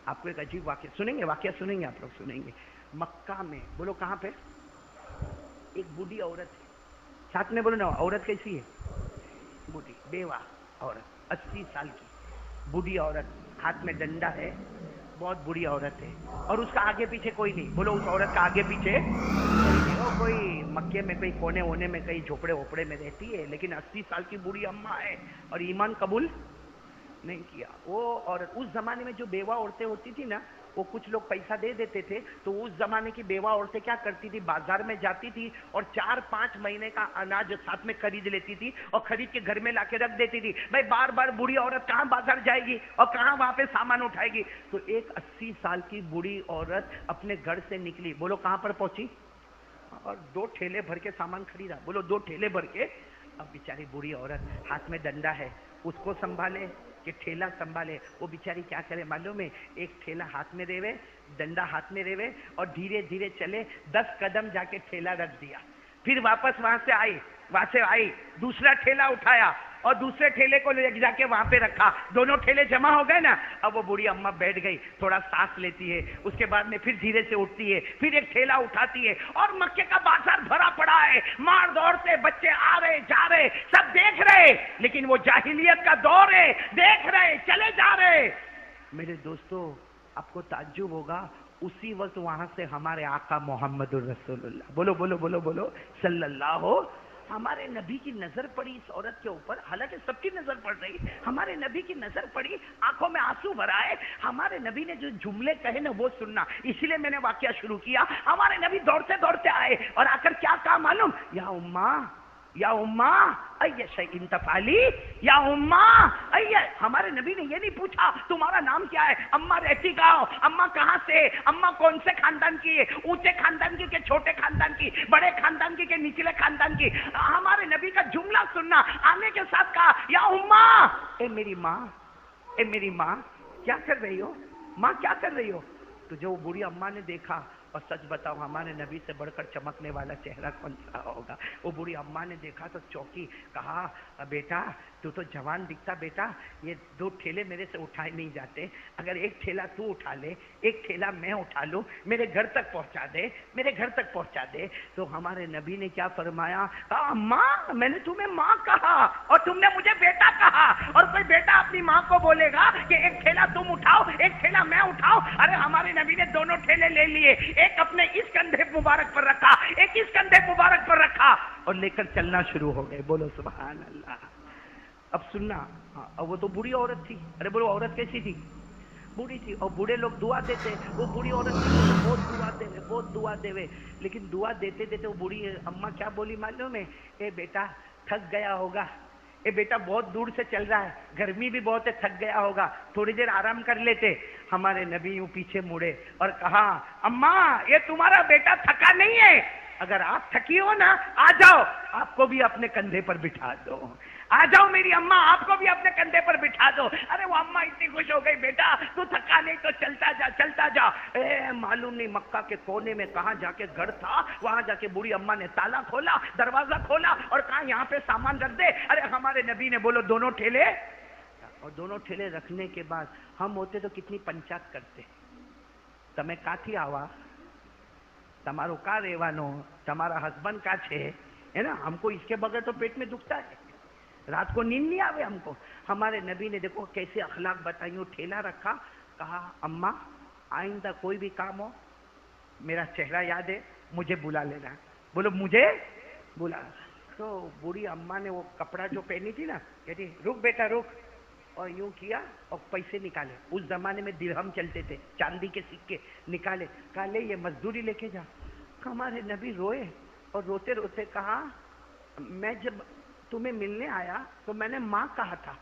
آپ کو ایک عجیب واقعہ سنیں گے، آپ لوگ سنیں گے. مکہ میں بولو کہاں پہ ایک بوڑھی عورت ہے، ساتھ میں بولو نا عورت کیسی ہے؟ بوڑھی بیوہ عورت 80 سال کی بوڑھی عورت، ہاتھ میں ڈنڈا ہے، بہت بری عورت ہے اور اس کا آگے پیچھے کوئی نہیں. بولو اس عورت کا آگے پیچھے کوئی مکے میں کوئی کونے ہونے میں کئی جھوپڑے وپڑے میں رہتی ہے لیکن 80 سال کی بوڑھی اماں ہے اور ایمان قبول نہیں کیا وہ. اور اس زمانے میں جو بیوہ عورتیں ہوتی تھی نا, وہ کچھ لوگ پیسہ دے دیتے تھے تو اس زمانے کی بیوہ عورتیں کیا کرتی تھی, بازار میں جاتی تھی اور 4-5 مہینے کا اناج ساتھ میں خرید لیتی تھی اور خرید کے گھر میں لا کے رکھ دیتی تھی. بھائی بار بار بوڑھی عورت کہاں بازار جائے گی اور کہاں وہاں پہ سامان اٹھائے گی. تو ایک 80 سال کی بوڑھی عورت اپنے گھر سے نکلی, بولو کہاں پر پہنچی, اور 2 ٹھیلے بھر کے سامان خریدا. بولو 2 ٹھیلے بھر کے. اب بیچاری بوڑھی عورت ہاتھ میں ڈنڈا ہے, اس کو سنبھالے کہ ٹھیلا سنبھالے. وہ بیچاری کیا کرے معلوم ہے, ایک ٹھیلا ہاتھ میں ریوے, ڈنڈا ہاتھ میں ریوے اور دھیرے دھیرے چلے. 10 قدم جا کے ٹھیلا رکھ دیا, پھر واپس وہاں سے آئی, دوسرا ٹھیلا اٹھایا اور دوسرے ٹھیلے کو لے جا کے وہاں پہ رکھا. دونوں ٹھیلے جمع ہو گئے نا. اب وہ بوڑھی اماں بیٹھ گئی, تھوڑا سانس لیتی ہے, اس کے بعد میں پھر دھیرے سے اٹھتی ہے, پھر ایک ٹھیلا اٹھاتی ہے. اور مکے کا بازار بھرا پڑا ہے, مرد عورتیں بچے آ رہے جا رہے, سب دیکھ رہے, لیکن وہ جاہلیت کا دور ہے, دیکھ رہے چلے جا رہے. میرے دوستو آپ کو تعجب ہوگا, اسی وقت وہاں سے ہمارے آقا محمد الرسول اللہ, بولو بولو بولو بولو, صلی اللہ ہو, ہمارے نبی کی نظر پڑی اس عورت کے اوپر. حالانکہ سب کی نظر پڑ رہی, ہمارے نبی کی نظر پڑی, آنکھوں میں آنسو بھرا ہے. ہمارے نبی نے جو جملے کہے نا وہ سننا, اسی لیے میں نے واقعہ شروع کیا. ہمارے نبی دوڑتے دوڑتے آئے اور آ کر کیا کہا معلوم, یا اماں یا اماں ای شیء تفعلی, یا اماں ای. ہمارے نبی نے یہ نہیں پوچھا تمہارا نام کیا ہے, اماں رہتی کہاں ہو, اماں کہاں سے, اماں کون سے خاندان کی ہے, اونچے خاندان کی کہ چھوٹے خاندان کی, بڑے خاندان کی کہ نچلے خاندان کی. ہمارے نبی کا جملہ سننا, آنے کے ساتھ کہا یا اماں, اے میری ماں, اے میری ماں کیا کر رہی ہو, ماں کیا کر رہی ہو. تو جو بوڑھی اماں نے دیکھا, اور سچ بتاؤ ہمارے نبی سے بڑھ کر چمکنے والا چہرہ کون سا ہوگا. وہ بوڑھی اماں نے دیکھا تو چوکی, کہا بیٹا تو جوان دکھتا بیٹا, یہ 2 ٹھیلے میرے سے اٹھائے نہیں جاتے, اگر ایک ٹھیلا تو اٹھا لے, ایک ٹھیلا میں اٹھا لوں, میرے گھر تک پہنچا دے, میرے گھر تک پہنچا دے. تو ہمارے نبی نے کیا فرمایا, ماں میں نے تمہیں ماں کہا اور تم نے مجھے بیٹا کہا. اور کوئی بیٹا اپنی ماں کو بولے گا کہ ایک ٹھیلا تم اٹھاؤ ایک ٹھیلا میں اٹھاؤ. ارے ہمارے نبی نے دونوں ٹھیلے لے لیے, ایک اپنے اس کندھے مبارک پر رکھا, ایک اس کندھے مبارک پر رکھا, اور لے کر چلنا شروع ہو گئے. بولو سبحان اللہ. اب سننا, وہ تو بوڑھی عورت تھی. ارے بولو عورت کیسی تھی, بوڑھی تھی. اور بوڑھے لوگ دعا دیتے, وہ بوڑھی عورت تھی بہت دعا دے, بہت دعا دے. لیکن دعا دیتے دیتے وہ بوڑھی اماں کیا بولی معلوم ہے, اے بیٹا تھک گیا ہوگا, اے بیٹا بہت دور سے چل رہا ہے, گرمی بھی بہت ہے, تھک گیا ہوگا, تھوڑی دیر آرام کر لیتے. ہمارے نبی یوں پیچھے مڑے اور کہا, اماں یہ تمہارا بیٹا تھکا نہیں ہے, اگر آپ تھکی ہو نا آ جاؤ, آپ کو بھی اپنے کندھے پر بٹھا دو, آ جاؤ میری اماں آپ کو بھی اپنے کندھے پر بٹھا دو. ارے وہ اماں اتنی خوش ہو گئی, بیٹا تو تھکا نہیں تو چلتا جا چلتا جا. معلوم نہیں مکہ کے کونے میں کہاں جا کے گھر تھا, وہاں جا کے بوڑھی اماں نے تالا کھولا, دروازہ کھولا اور کہا یہاں پہ سامان رکھ دے. ارے ہمارے نبی نے بولو دونوں ٹھیلے, اور دونوں ٹھیلے رکھنے کے بعد ہم ہوتے تو کتنی پنچات کرتے. تمہیں کاتھی آوا, تمہارو کا ریوانو, تمہارا ہسبینڈ کا چھے, ہے نا, ہم کو اس کے بغیر تو پیٹ میں دکھتا ہے, رات کو نیند نہیں آوے ہم کو. ہمارے نبی نے دیکھو کیسے اخلاق بتائی, ٹھیلا رکھا, کہا اماں آئندہ کوئی بھی کام ہو میرا چہرہ یاد ہے, مجھے بلا لینا. بولو مجھے بلا. تو بوڑھی اماں نے وہ کپڑا جو پہنی تھی نا, کہتی رک بیٹا رک, اور یوں کیا اور پیسے نکالے. اس زمانے میں درہم چلتے تھے, چاندی کے سکے نکالے, کہا لے یہ مزدوری لے کے جا. ہمارے نبی روئے اور روتے روتے کہا, میں جب تمہیں ملنے آیا تو میں نے ماں کہا تھا,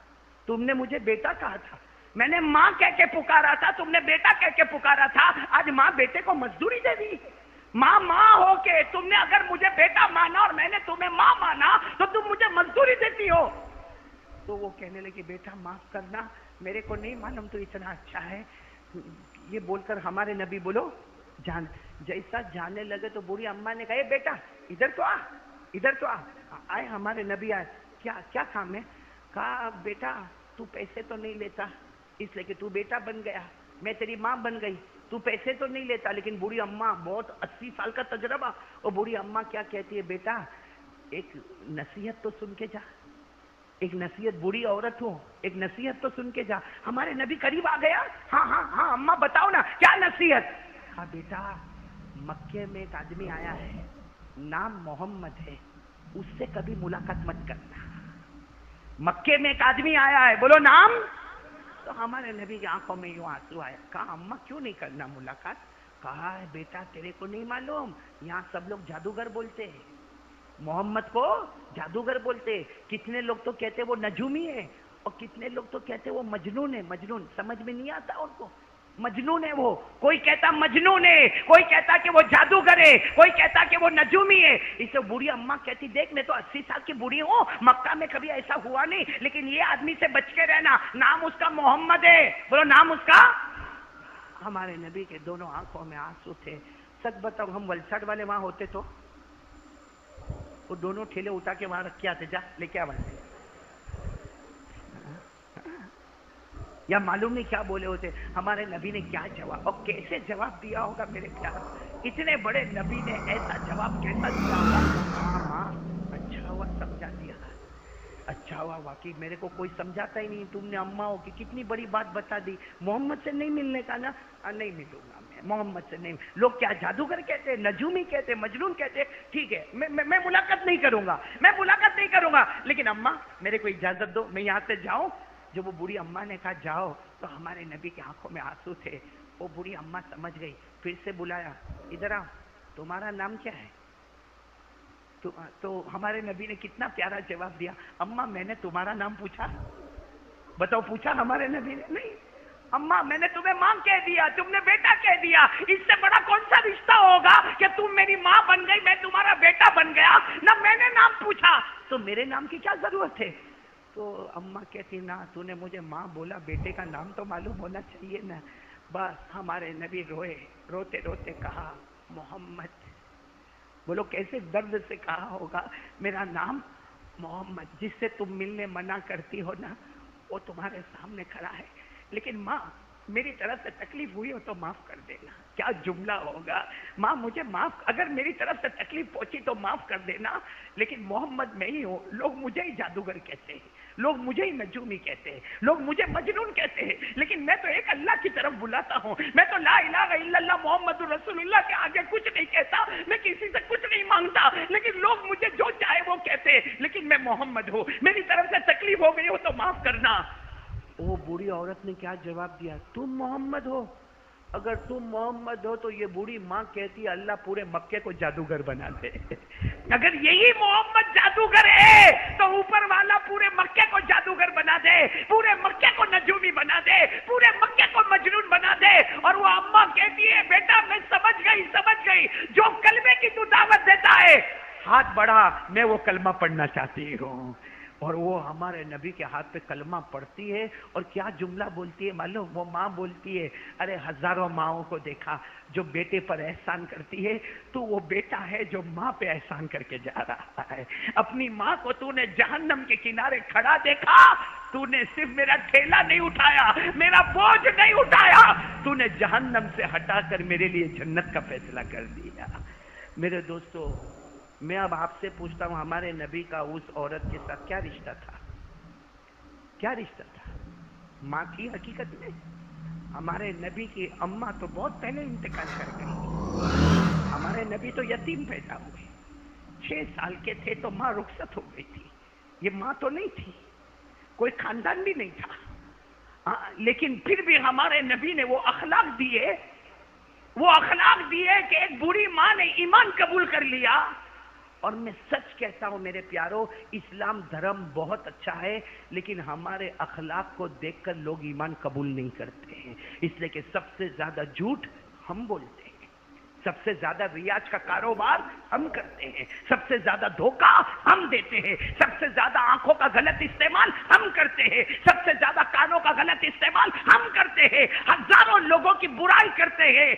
تم نے مجھے بیٹا کہا تھا, میں نے ماں کہہ کے پکارا تھا, تم نے بیٹا کہہ کے پکارا تھا. آج ماں بیٹے کو مزدوری دے دی. ماں ہو کے تم نے اگر مجھے بیٹا مانا اور میں نے تمہیں ماں مانا تو تم مجھے مزدوری دیتی ہو. تو وہ کہنے لگے بیٹا معاف کرنا, میرے کو نہیں معلوم تو اتنا اچھا ہے. یہ بول کر ہمارے نبی بولو جان, جیسا جانے لگے تو بوڑھی اماں نے کہا اے بیٹا ادھر تو آ, ادھر تو آئے. ہمارے نبی آئے, کیا کام ہے. کہا بیٹا تو پیسے تو نہیں لیتا اس لیے کہ تو بیٹا بن گیا, میں تیری ماں بن گئی, تو پیسے تو نہیں لیتا. لیکن بوڑھی اماں بہت 80 سال کا تجربہ, اور بوڑھی اماں کیا کہتی ہے, بیٹا ایک نصیحت تو سن کے جا, ایک نصیحت, بوڑھی عورت ہو ایک نصیحت تو سن کے جا. ہمارے نبی قریب آ گیا, ہاں اماں بتاؤ نا کیا نصیحت. کہا بیٹا مکے میں ایک آدمی آیا ہے, نام محمد ہے, اس سے کبھی ملاقات مت کرنا. مکے میں ایک آدمی آیا ہے, بولو نام, تو ہمارے نبی کی آنکھوں میں یوں آنسو آیا. کہا اماں کیوں نہیں کرنا ملاقات؟ کہا بیٹا تیرے کو نہیں معلوم یہاں سب لوگ جادوگر بولتے ہیں, محمد کو جادوگر بولتے. کتنے لوگ تو کہتے وہ نجومی ہے اور کتنے لوگ تو کہتے وہ مجنون ہے. مجنون سمجھ میں نہیں آتا ان کو, مجنون ہے وہ. کوئی کہتا مجنون ہے, کوئی کہتا کہ وہ جادوگر ہے, کوئی کہتا کہ وہ نجومی ہے. اسے بوڑھی اماں کہتی دیکھ میں تو 80 سال کی بوڑھی ہوں, مکہ میں کبھی ایسا ہوا نہیں, لیکن یہ آدمی سے بچ کے رہنا, نام اس کا محمد ہے. بولو نام اس کا. ہمارے نبی کے دونوں آنکھوں میں آنسو تھے. سچ بتاؤ ہم ولساڈ والے وہاں ہوتے تو وہ دونوں ٹھیلے اٹھا کے وہاں رکھ کے آتے, جا لے کے آواز یا معلوم نہیں کیا بولے ہوتے. ہمارے نبی نے کیا جواب اور کیسے جواب دیا ہوگا میرے پیار, اتنے بڑے نبی نے ایسا جواب کیسا دیا ہوگا. ہاں ماں اچھا ہوا سمجھا دیا, اچھا ہوا واقعی میرے کو کوئی سمجھاتا ہی نہیں, تم نے اماؤں کی کتنی بڑی بات بتا دی. محمد سے نہیں ملنے کا نا, نہیں ملوں گا میں محمد سے نہیں. لوگ کیا جادوگر کہتے, نجومی کہتے, مجنون کہتے, ٹھیک ہے میں ملاقات نہیں کروں گا, میں ملاقات نہیں کروں گا, لیکن اماں میرے کو اجازت دو میں یہاں سے جاؤں. جب وہ بوڑھی اماں نے کہا جاؤ تو ہمارے نبی کی آنکھوں میں آنسو تھے. وہ بوڑھی اماں سمجھ گئی, پھر سے بلایا, ادھر آؤ تمہارا نام کیا ہے. تو ہمارے نبی نے کتنا پیارا جواب دیا, اماں میں نے تمہارا نام پوچھا, بتاؤ پوچھا ہمارے نبی نے. نہیں اماں میں نے تمہیں ماں کہہ دیا, تم نے بیٹا کہہ دیا, اس سے بڑا کون سا رشتہ ہوگا کہ تم میری ماں بن گئی میں تمہارا بیٹا بن گیا, نہ میں نے نام پوچھا تو میرے نام کی کیا ضرورت ہے. تو اماں کہتی نا تو نے مجھے ماں بولا, بیٹے کا نام تو معلوم ہونا چاہیے نا. بس ہمارے نبی روئے, روتے روتے کہا محمد. بولو کیسے درد سے کہا ہوگا, میرا نام محمد. جس سے تم ملنے منع کرتی ہو نا وہ تمہارے سامنے کھڑا ہے, لیکن ماں میری طرف سے تکلیف ہوئی ہو تو معاف کر دینا. کیا جملہ ہوگا, ماں مجھے معاف, اگر میری طرف سے تکلیف پہنچی تو معاف کر دینا, لیکن محمد میں ہی ہوں. لوگ مجھے ہی جادوگر کہتے ہیں, لوگ مجھے ہی نجومی کہتے ہیں, لوگ مجھے مجنون کہتے ہیں, لیکن میں تو ایک اللہ کی طرف بلاتا ہوں. میں تو لا الہ الا اللہ محمد رسول اللہ کے آگے کچھ نہیں کہتا, میں کسی سے کچھ نہیں مانگتا, لیکن لوگ مجھے جو چاہے وہ کہتے ہیں, لیکن میں محمد ہوں. میری طرف سے تکلیف ہو گئی ہو تو معاف کرنا. وہ بوڑھی عورت نے کیا جواب دیا, تم محمد ہو. اگر تم محمد ہو تو یہ بوڑھی ماں کہتی ہے اللہ پورے مکے کو جادوگر بنا دے. اگر یہی محمد جادوگر ہے تو اوپر والا پورے مکے کو جادوگر بنا دے, پورے مکے کو نجومی بنا دے, پورے مکے کو مجنون بنا دے. اور وہ اماں کہتی ہے بیٹا میں سمجھ گئی, جو کلمے کی تو دعوت دیتا ہے ہاتھ بڑھا, میں وہ کلمہ پڑھنا چاہتی ہوں. اور وہ ہمارے نبی کے ہاتھ پہ کلمہ پڑھتی ہے اور کیا جملہ بولتی ہے معلوم, وہ ماں بولتی ہے ارے ہزاروں ماؤں کو دیکھا جو بیٹے پر احسان کرتی ہے, تو وہ بیٹا ہے جو ماں پہ احسان کر کے جا رہا ہے. اپنی ماں کو تو نے جہنم کے کنارے کھڑا دیکھا, تو نے صرف میرا ٹھیلا نہیں اٹھایا, میرا بوجھ نہیں اٹھایا, تو نے جہنم سے ہٹا کر میرے لیے جنت کا فیصلہ کر دیا. میرے دوستو میں اب آپ سے پوچھتا ہوں, ہمارے نبی کا اس عورت کے ساتھ کیا رشتہ تھا, کیا رشتہ تھا. ماں تھی حقیقت میں. ہمارے نبی کی اماں تو بہت پہلے انتقال کر گئی. ہمارے نبی تو یتیم پیدا ہوئے, 6 سال کے تھے تو ماں رخصت ہو گئی تھی. یہ ماں تو نہیں تھی, کوئی خاندان بھی نہیں تھا, لیکن پھر بھی ہمارے نبی نے وہ اخلاق دیے, وہ اخلاق دیے کہ ایک بوڑھی ماں نے ایمان قبول کر لیا. اور میں سچ کہتا ہوں میرے پیارو, اسلام دھرم بہت اچھا ہے, لیکن ہمارے اخلاق کو دیکھ کر لوگ ایمان قبول نہیں کرتے ہیں. اس لیے کہ سب سے زیادہ جھوٹ ہم بولتے ہیں, سب سے زیادہ ریاض کا کاروبار ہم کرتے ہیں, سب سے زیادہ دھوکہ ہم دیتے ہیں, سب سے زیادہ آنکھوں کا غلط استعمال ہم کرتے ہیں, سب سے زیادہ کانوں کا غلط استعمال ہم کرتے ہیں, ہزاروں لوگوں کی برائی کرتے ہیں.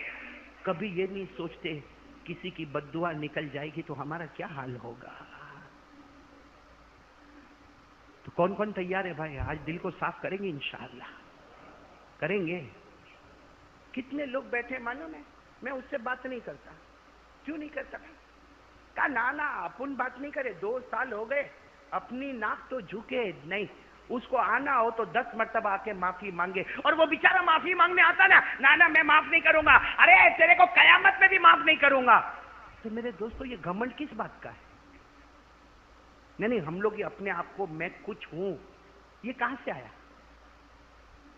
کبھی یہ نہیں سوچتے کسی کی بد دعا نکل جائے گی تو ہمارا کیا حال ہوگا. تو کون کون تیار ہے بھائی, آج دل کو صاف کریں گے انشاءاللہ, کریں گے. کتنے لوگ بیٹھے معلوم ہے, میں اس سے بات نہیں کرتا. کیوں نہیں کرتا بھائی, کہا نانا اپن بات نہیں کرے, 2 سال ہو گئے, اپنی ناک تو جھکے نہیں. اس کو آنا ہو تو 10 مرتبہ آ کے معافی مانگے, اور وہ بیچارہ معافی مانگنے آتا نا, نانا میں معاف نہیں کروں گا, ارے تیرے کو قیامت میں بھی معاف نہیں کروں گا. تو میرے دوستو یہ گھمنڈ کس بات کا ہے. نہیں ہم لوگ یہ اپنے آپ کو میں کچھ ہوں, یہ کہاں سے آیا,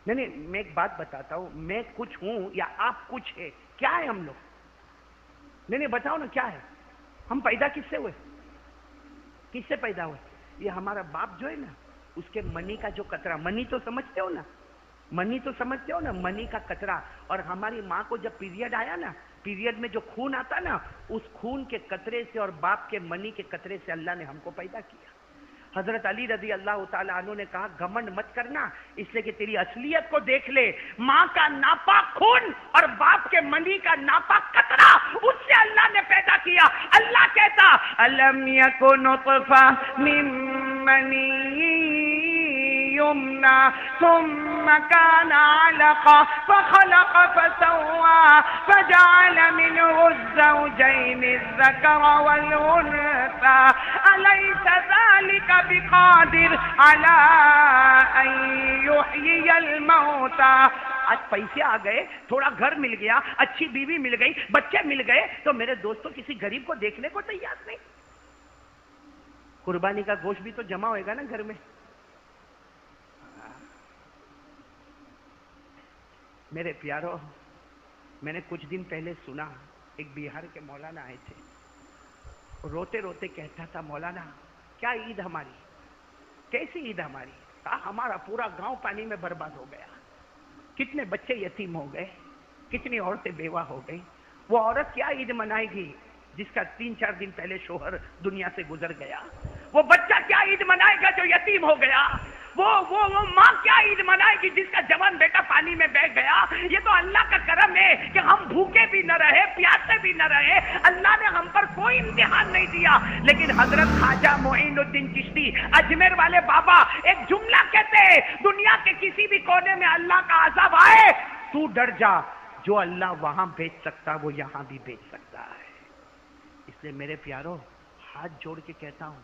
نہیں میں ایک بات بتاتا ہوں، میں کچھ ہوں یا آپ کچھ ہے؟ کیا ہے ہم لوگ؟ نہیں بتاؤ نا کیا ہے؟ ہم پیدا کس سے ہوئے؟ کس سے پیدا ہوئے؟ یہ ہمارا باپ جو ہے نا، اس کے منی کا جو قطرہ، منی تو سمجھتے ہو نا، منی تو سمجھتے ہو نا، منی کا قطرہ، اور ہماری ماں کو جب پیریڈ آیا نا، پیریڈ میں جو خون آتا نا، اس خون کے قطرے سے اور باپ کے منی کے قطرے سے اللہ نے ہم کو پیدا کیا۔ حضرت علی رضی اللہ تعالیٰ عنہ نے کہا گھمنڈ مت کرنا، اس لیے کہ تیری اصلیت کو دیکھ لے، ماں کا ناپاک خون اور باپ کے منی کا ناپاک قطرہ، اس سے اللہ نے پیدا کیا۔ اللہ کہتا الم یکن نطفہ من منی یمنا ثم كان علقة فخلق فسوى فجعل منه الزوجين الذكر والأنثى أليس ذلك بقادر على أن يحيي الموتى۔ آج پیسے آ گئے، تھوڑا گھر مل گیا، اچھی بیوی مل گئی، بچے مل گئے، تو میرے دوستوں کسی غریب کو دیکھنے کو تیار نہیں۔ قربانی کا گوشت بھی تو جمع ہوئے گا نا گھر میں۔ میرے پیارو، میں نے کچھ دن پہلے سنا ایک بہار کے مولانا آئے تھے، روتے روتے کہتا تھا مولانا کیا عید ہماری، کیسی عید ہماری؟ ہمارا پورا گاؤں پانی میں برباد ہو گیا، کتنے بچے یتیم ہو گئے، کتنی عورتیں بیوہ ہو گئی۔ وہ عورت کیا عید منائے گی جس کا 3-4 دن پہلے شوہر دنیا سے گزر گیا؟ وہ بچہ کیا عید منائے گا جو یتیم ہو گیا؟ وہ ماں کیا عید منائے گی جس کا جوان بیٹا پانی میں بہ گیا؟ یہ تو اللہ کا کرم ہے کہ ہم بھوکے بھی نہ رہے، پیاسے بھی نہ رہے، اللہ نے ہم پر کوئی امتحان نہیں دیا۔ لیکن حضرت خواجہ معین الدین چشتی اجمیر والے بابا ایک جملہ کہتے ہیں، دنیا کے کسی بھی کونے میں اللہ کا عذاب آئے تو ڈر جا، جو اللہ وہاں بھیج سکتا وہ یہاں بھی بھیج سکتا ہے۔ اس لیے میرے پیارو ہاتھ جوڑ کے کہتا ہوں،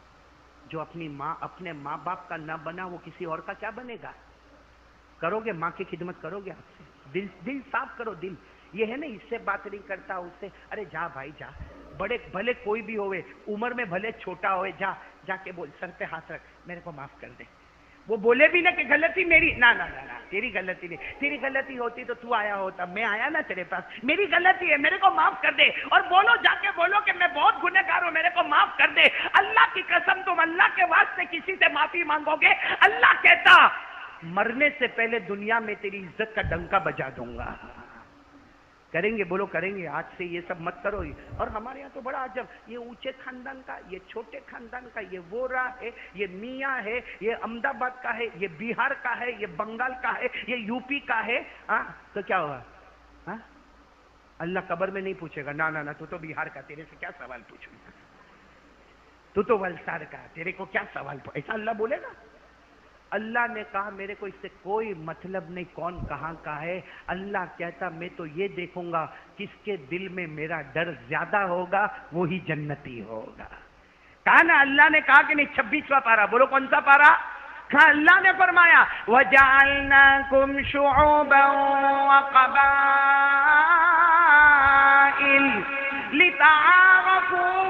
جو اپنے ماں باپ کا نہ بنا وہ کسی اور کا کیا بنے گا؟ کرو گے ماں کی خدمت کرو گے؟ آپ سے دل صاف کرو۔ دل یہ ہے نا، اس سے بات نہیں کرتا، اس سے ارے جا بھائی جا، بڑے بھلے کوئی بھی ہوئے، عمر میں بھلے چھوٹا ہوئے، جا کے بول، سر پہ ہاتھ رکھ، میرے کو معاف کر دے۔ وہ بولے بھی نہ کہ غلطی میری، نہ تیری غلطی نہیں، تیری غلطی ہوتی تو آیا ہوتا، میں آیا نا تیرے پاس، میری غلطی ہے، میرے کو معاف کر دے۔ اور بولو، جا کے بولو کہ میں بہت گنہگار ہوں، میرے کو معاف کر دے۔ اللہ کی قسم تم اللہ کے واسطے کسی سے معافی مانگو گے، اللہ کہتا مرنے سے پہلے دنیا میں تیری عزت کا ڈنکا بجا دوں گا۔ کریں گے؟ بولو کریں گے۔ آج سے یہ سب مت کرو۔ اور ہمارے یہاں تو بڑا عجب، یہ اونچے خاندان کا، یہ چھوٹے خاندان کا، یہ وورا ہے، یہ میاں ہے، یہ احمد آباد کا ہے، یہ بہار کا ہے، یہ بنگال کا ہے، یہ یو پی کا ہے۔ تو کیا ہوا؟ اللہ قبر میں نہیں پوچھے گا، نہ تو بہار کا، تیرے سے کیا سوال پوچھوں گا؟ تو ولسار کا، تیرے کو کیا سوال پوچھوں؟ ایسا اللہ بولے گا؟ اللہ نے کہا میرے کو اس سے کوئی مطلب نہیں کون کہاں کا ہے۔ اللہ کہتا میں تو یہ دیکھوں گا کس کے دل میں میرا ڈر زیادہ ہوگا وہی جنتی ہوگا۔ کہا نا اللہ نے کہا کہ نہیں، 26واں پارہ، بولو کون سا پارہ؟ کہا اللہ نے فرمایا وَجَعَلْنَاكُمْ شُعُوبًا وَقَبَائِلَ لِتَعَارَفُوا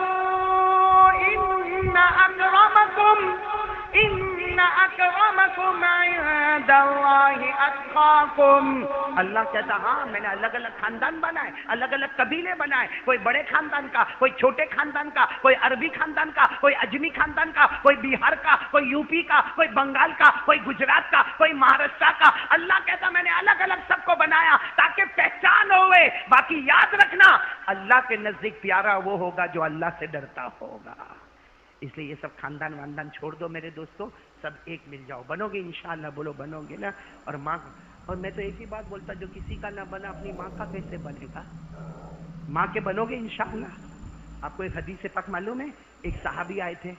إِنَّ أَكْرَمَكُمْ عِندَ اللَّهِ أَتْقَاكُمْ۔ اللہ کہتا ہاں میں نے الگ الگ خاندان بنائے، الگ الگ قبیلے بنائے، کوئی بڑے خاندان کا، کوئی چھوٹے خاندان کا، کوئی عربی خاندان کا، کوئی اجمی خاندان کا، کوئی بہار کا، کوئی یو پی کا، کوئی بنگال کا، کوئی گجرات کا، کوئی مہاراشٹر کا۔ اللہ کہتا میں نے الگ الگ سب کو بنایا تاکہ پہچان ہوئے۔ باقی یاد رکھنا، اللہ کے نزدیک پیارا وہ ہوگا جو اللہ سے ڈرتا ہوگا۔ اس لیے یہ سب خاندان واندان چھوڑ دو میرے دوستوں، سب ایک مل جاؤ۔ بنو گے انشاءاللہ؟ بولو بنو گے نا؟ اور ماں، اور میں تو ایک ہی بات بولتا، جو کسی کا نہ بنا اپنی ماں کا کیسے بنے گا؟ ماں کے بنو گے انشاءاللہ۔ آپ کو ایک حدیث پاک معلوم ہے؟ ایک صحابی آئے تھے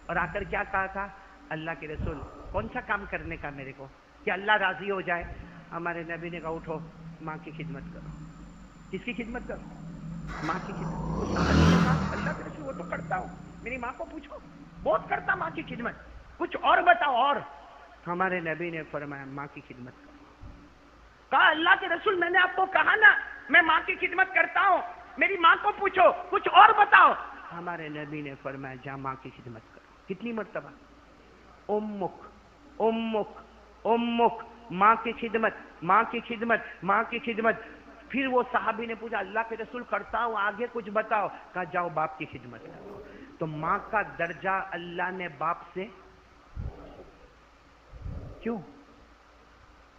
اور آ کر کیا کہا تھا؟ اللہ کے رسول کون سا کام کرنے کا میرے کو کہ اللہ راضی ہو جائے؟ ہمارے نبی نے کہا اٹھو ماں کی خدمت کرو۔ کس کی خدمت کرو؟ ماں کی خدمت۔ اس صحابی نے کہا اللہ کے رسول وہ تو کرتا ہوں، میری ماں کو پوچھو، بہت کرتا ماں کی خدمت، کچھ اور بتاؤ۔ اور ہمارے نبی نے فرمایا ماں کی خدمت کرو۔ کہا اللہ کے رسول میں نے آپ کو کہا نا میں ماں کی خدمت کرتا ہوں، میری ماں کو پوچھو، کچھ اور بتاؤ۔ ہمارے نبی نے فرمایا جا ماں کی خدمت کرو۔ کتنی مرتبہ؟ امک امک امک ماں کی خدمت، ماں کی خدمت، ماں کی خدمت۔ پھر وہ صحابی نے پوچھا اللہ کے رسول کرتا ہوں آگے کچھ بتاؤ، کہا جاؤ باپ کی خدمت کرو۔ تو ماں کا درجہ اللہ نے باپ سے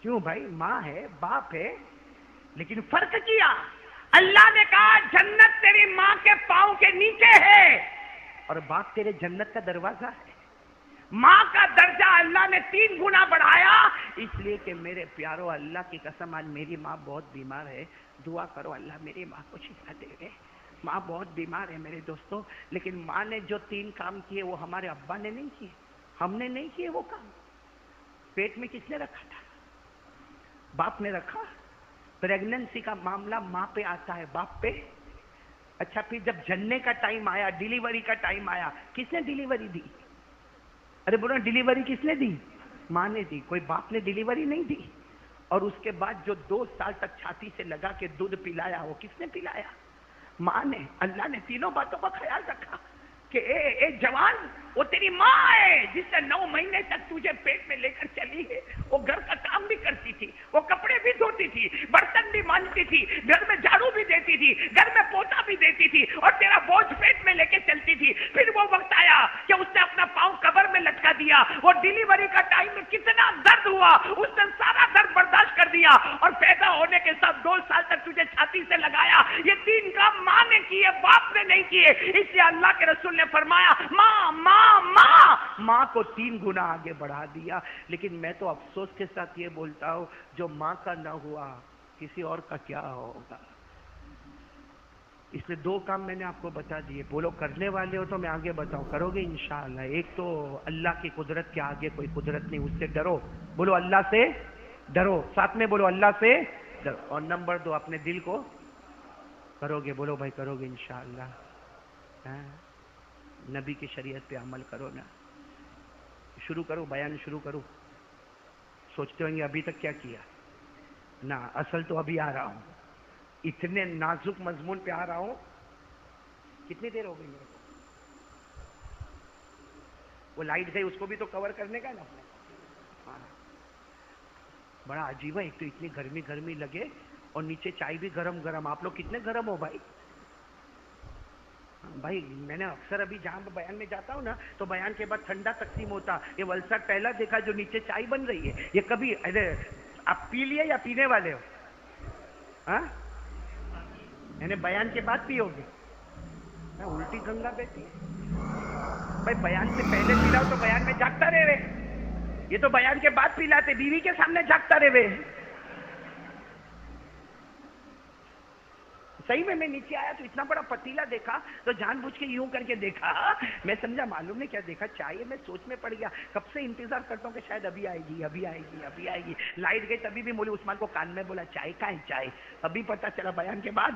کیوں بھائی، ماں ہے باپ ہے، لیکن فرق کیا، اللہ نے کہا جنت تیری ماں کے پاؤں کے نیچے ہے اور باپ تیرے جنت کا دروازہ ہے۔ ماں کا درجہ اللہ نے 3 گنا بڑھایا، اس لیے کہ میرے پیارو اللہ کی قسم آج میری ماں بہت بیمار ہے، دعا کرو اللہ میری ماں کو شفا دے۔ ماں بہت بیمار ہے میرے دوستوں، لیکن ماں نے جو 3 کام کیے وہ ہمارے ابا نے نہیں کیے، ہم نے نہیں کیے وہ کام۔ پیٹ میں کس نے رکھا تھا؟ باپ نے رکھا۔ پریگننسی کا معاملہ ماں پہ آتا ہے، باپ پہ۔ اچھا پھر جب جننے کا ٹائم آیا، ڈیلیوری کا ٹائم آیا، کس نے ڈیلیوری دی؟ ارے بولو ڈیلیوری کس نے دی؟ ماں نے دی، کوئی باپ نے ڈیلیوری نہیں دی۔ اور اس کے بعد جو 2 سال تک چھاتی سے لگا کے دودھ پلایا وہ کس نے پلایا؟ ماں نے۔ اللہ نے تینوں باتوں کا خیال رکھا کہ اے جوان، وہ تیری ماں ہے جس نے 9 مہینے تک تجھے پیٹ میں لے کر چلی ہے، وہ گھر کا کام بھی کرتی تھی، وہ کپڑے بھی دھوتی تھی، برتن بھی مانجتی تھی، گھر میں جھاڑو بھی دیتی تھی، گھر میں پوتا بھی دیتی تھی اور تیرا بوجھ پیٹ میں لے کے چلتی تھی۔ پھر وہ وقت آیا کہ اس نے اپنا پاؤں قبر میں لٹکا دیا، وہ ڈیلیوری کا ٹائم میں کتنا درد ہوا، اس نے سارا درد برداشت کر دیا اور پیدا ہونے کے ساتھ 2 سال تک تجھے چھاتی سے لگایا۔ یہ 3 کام ماں نے کیے، باپ نے نہیں کیے۔ اس لیے اللہ کے رسول نے فرمایا ماں ماں ماں، ماں کو 3 گنا آگے بڑھا دیا۔ لیکن میں تو افسوس کے ساتھ یہ بولتا ہوں، جو ماں کا نہ ہوا کسی اور کا کیا ہوگا۔ اس لیے 2 کام میں نے آپ کو بتا دیے، بولو کرنے والے ہو تو میں آگے بتاؤں، کرو گے انشاءاللہ۔ ایک تو اللہ کی قدرت کے آگے کوئی قدرت نہیں، اس سے ڈرو، بولو اللہ سے ڈرو، ساتھ میں بولو اللہ سے ڈرو۔ اور نمبر 2 اپنے دل کو کرو گے، بولو بھائی کرو گے انشاءاللہ۔ نبی کی شریعت پہ عمل کرو نا۔ شروع کرو، بیان شروع کرو۔ سوچتے ہوں گے ابھی تک کیا کیا نا، اصل تو ابھی آ رہا ہوں، اتنے نازک مضمون پہ آ رہا ہوں۔ کتنی دیر ہو گئی میرے کو؟ وہ لائٹ گئی، اس کو بھی تو کور کرنے کا ہے نا اپنے۔ ہاں بڑا عجیب ہے، ایک تو اتنی گرمی لگے اور نیچے چائے بھی گرم گرم۔ آپ لوگ کتنے گرم ہو بھائی؟ بھائی میں نے اکثر ابھی جہاں بیان میں جاتا ہوں نا تو بیان کے بعد ٹھنڈا تقسیم ہوتا، یہ ولسٹ پہلا دیکھا جو نیچے چائے بن رہی ہے۔ یہ کبھی آپ پی لیے یا پینے والے ہو؟ ہاں یعنی بیان کے بعد پیو گے؟ الٹی گنگا بیٹی بھائی، بیان سے پہلے پلاؤ تو بیان میں جاگتا رہے، یہ تو بیان کے بعد پلاتے، بیوی کے سامنے جاگتا رہے۔ صحیح میں نیچے آیا تو اتنا بڑا پتیلا دیکھا تو جان بوجھ کے یوں کر کے دیکھا، میں سمجھا معلوم نہیں کیا دیکھا، چائے۔ میں سوچ میں پڑ گیا، کب سے انتظار کرتا ہوں کہ شاید ابھی آئے گی ابھی آئے گی ابھی آئے گی۔ لائٹ گئی تبھی بھی مولوی عثمان کو کان میں بولا چائے کہاں ہے چائے، ابھی پتا چلا بیان کے بعد۔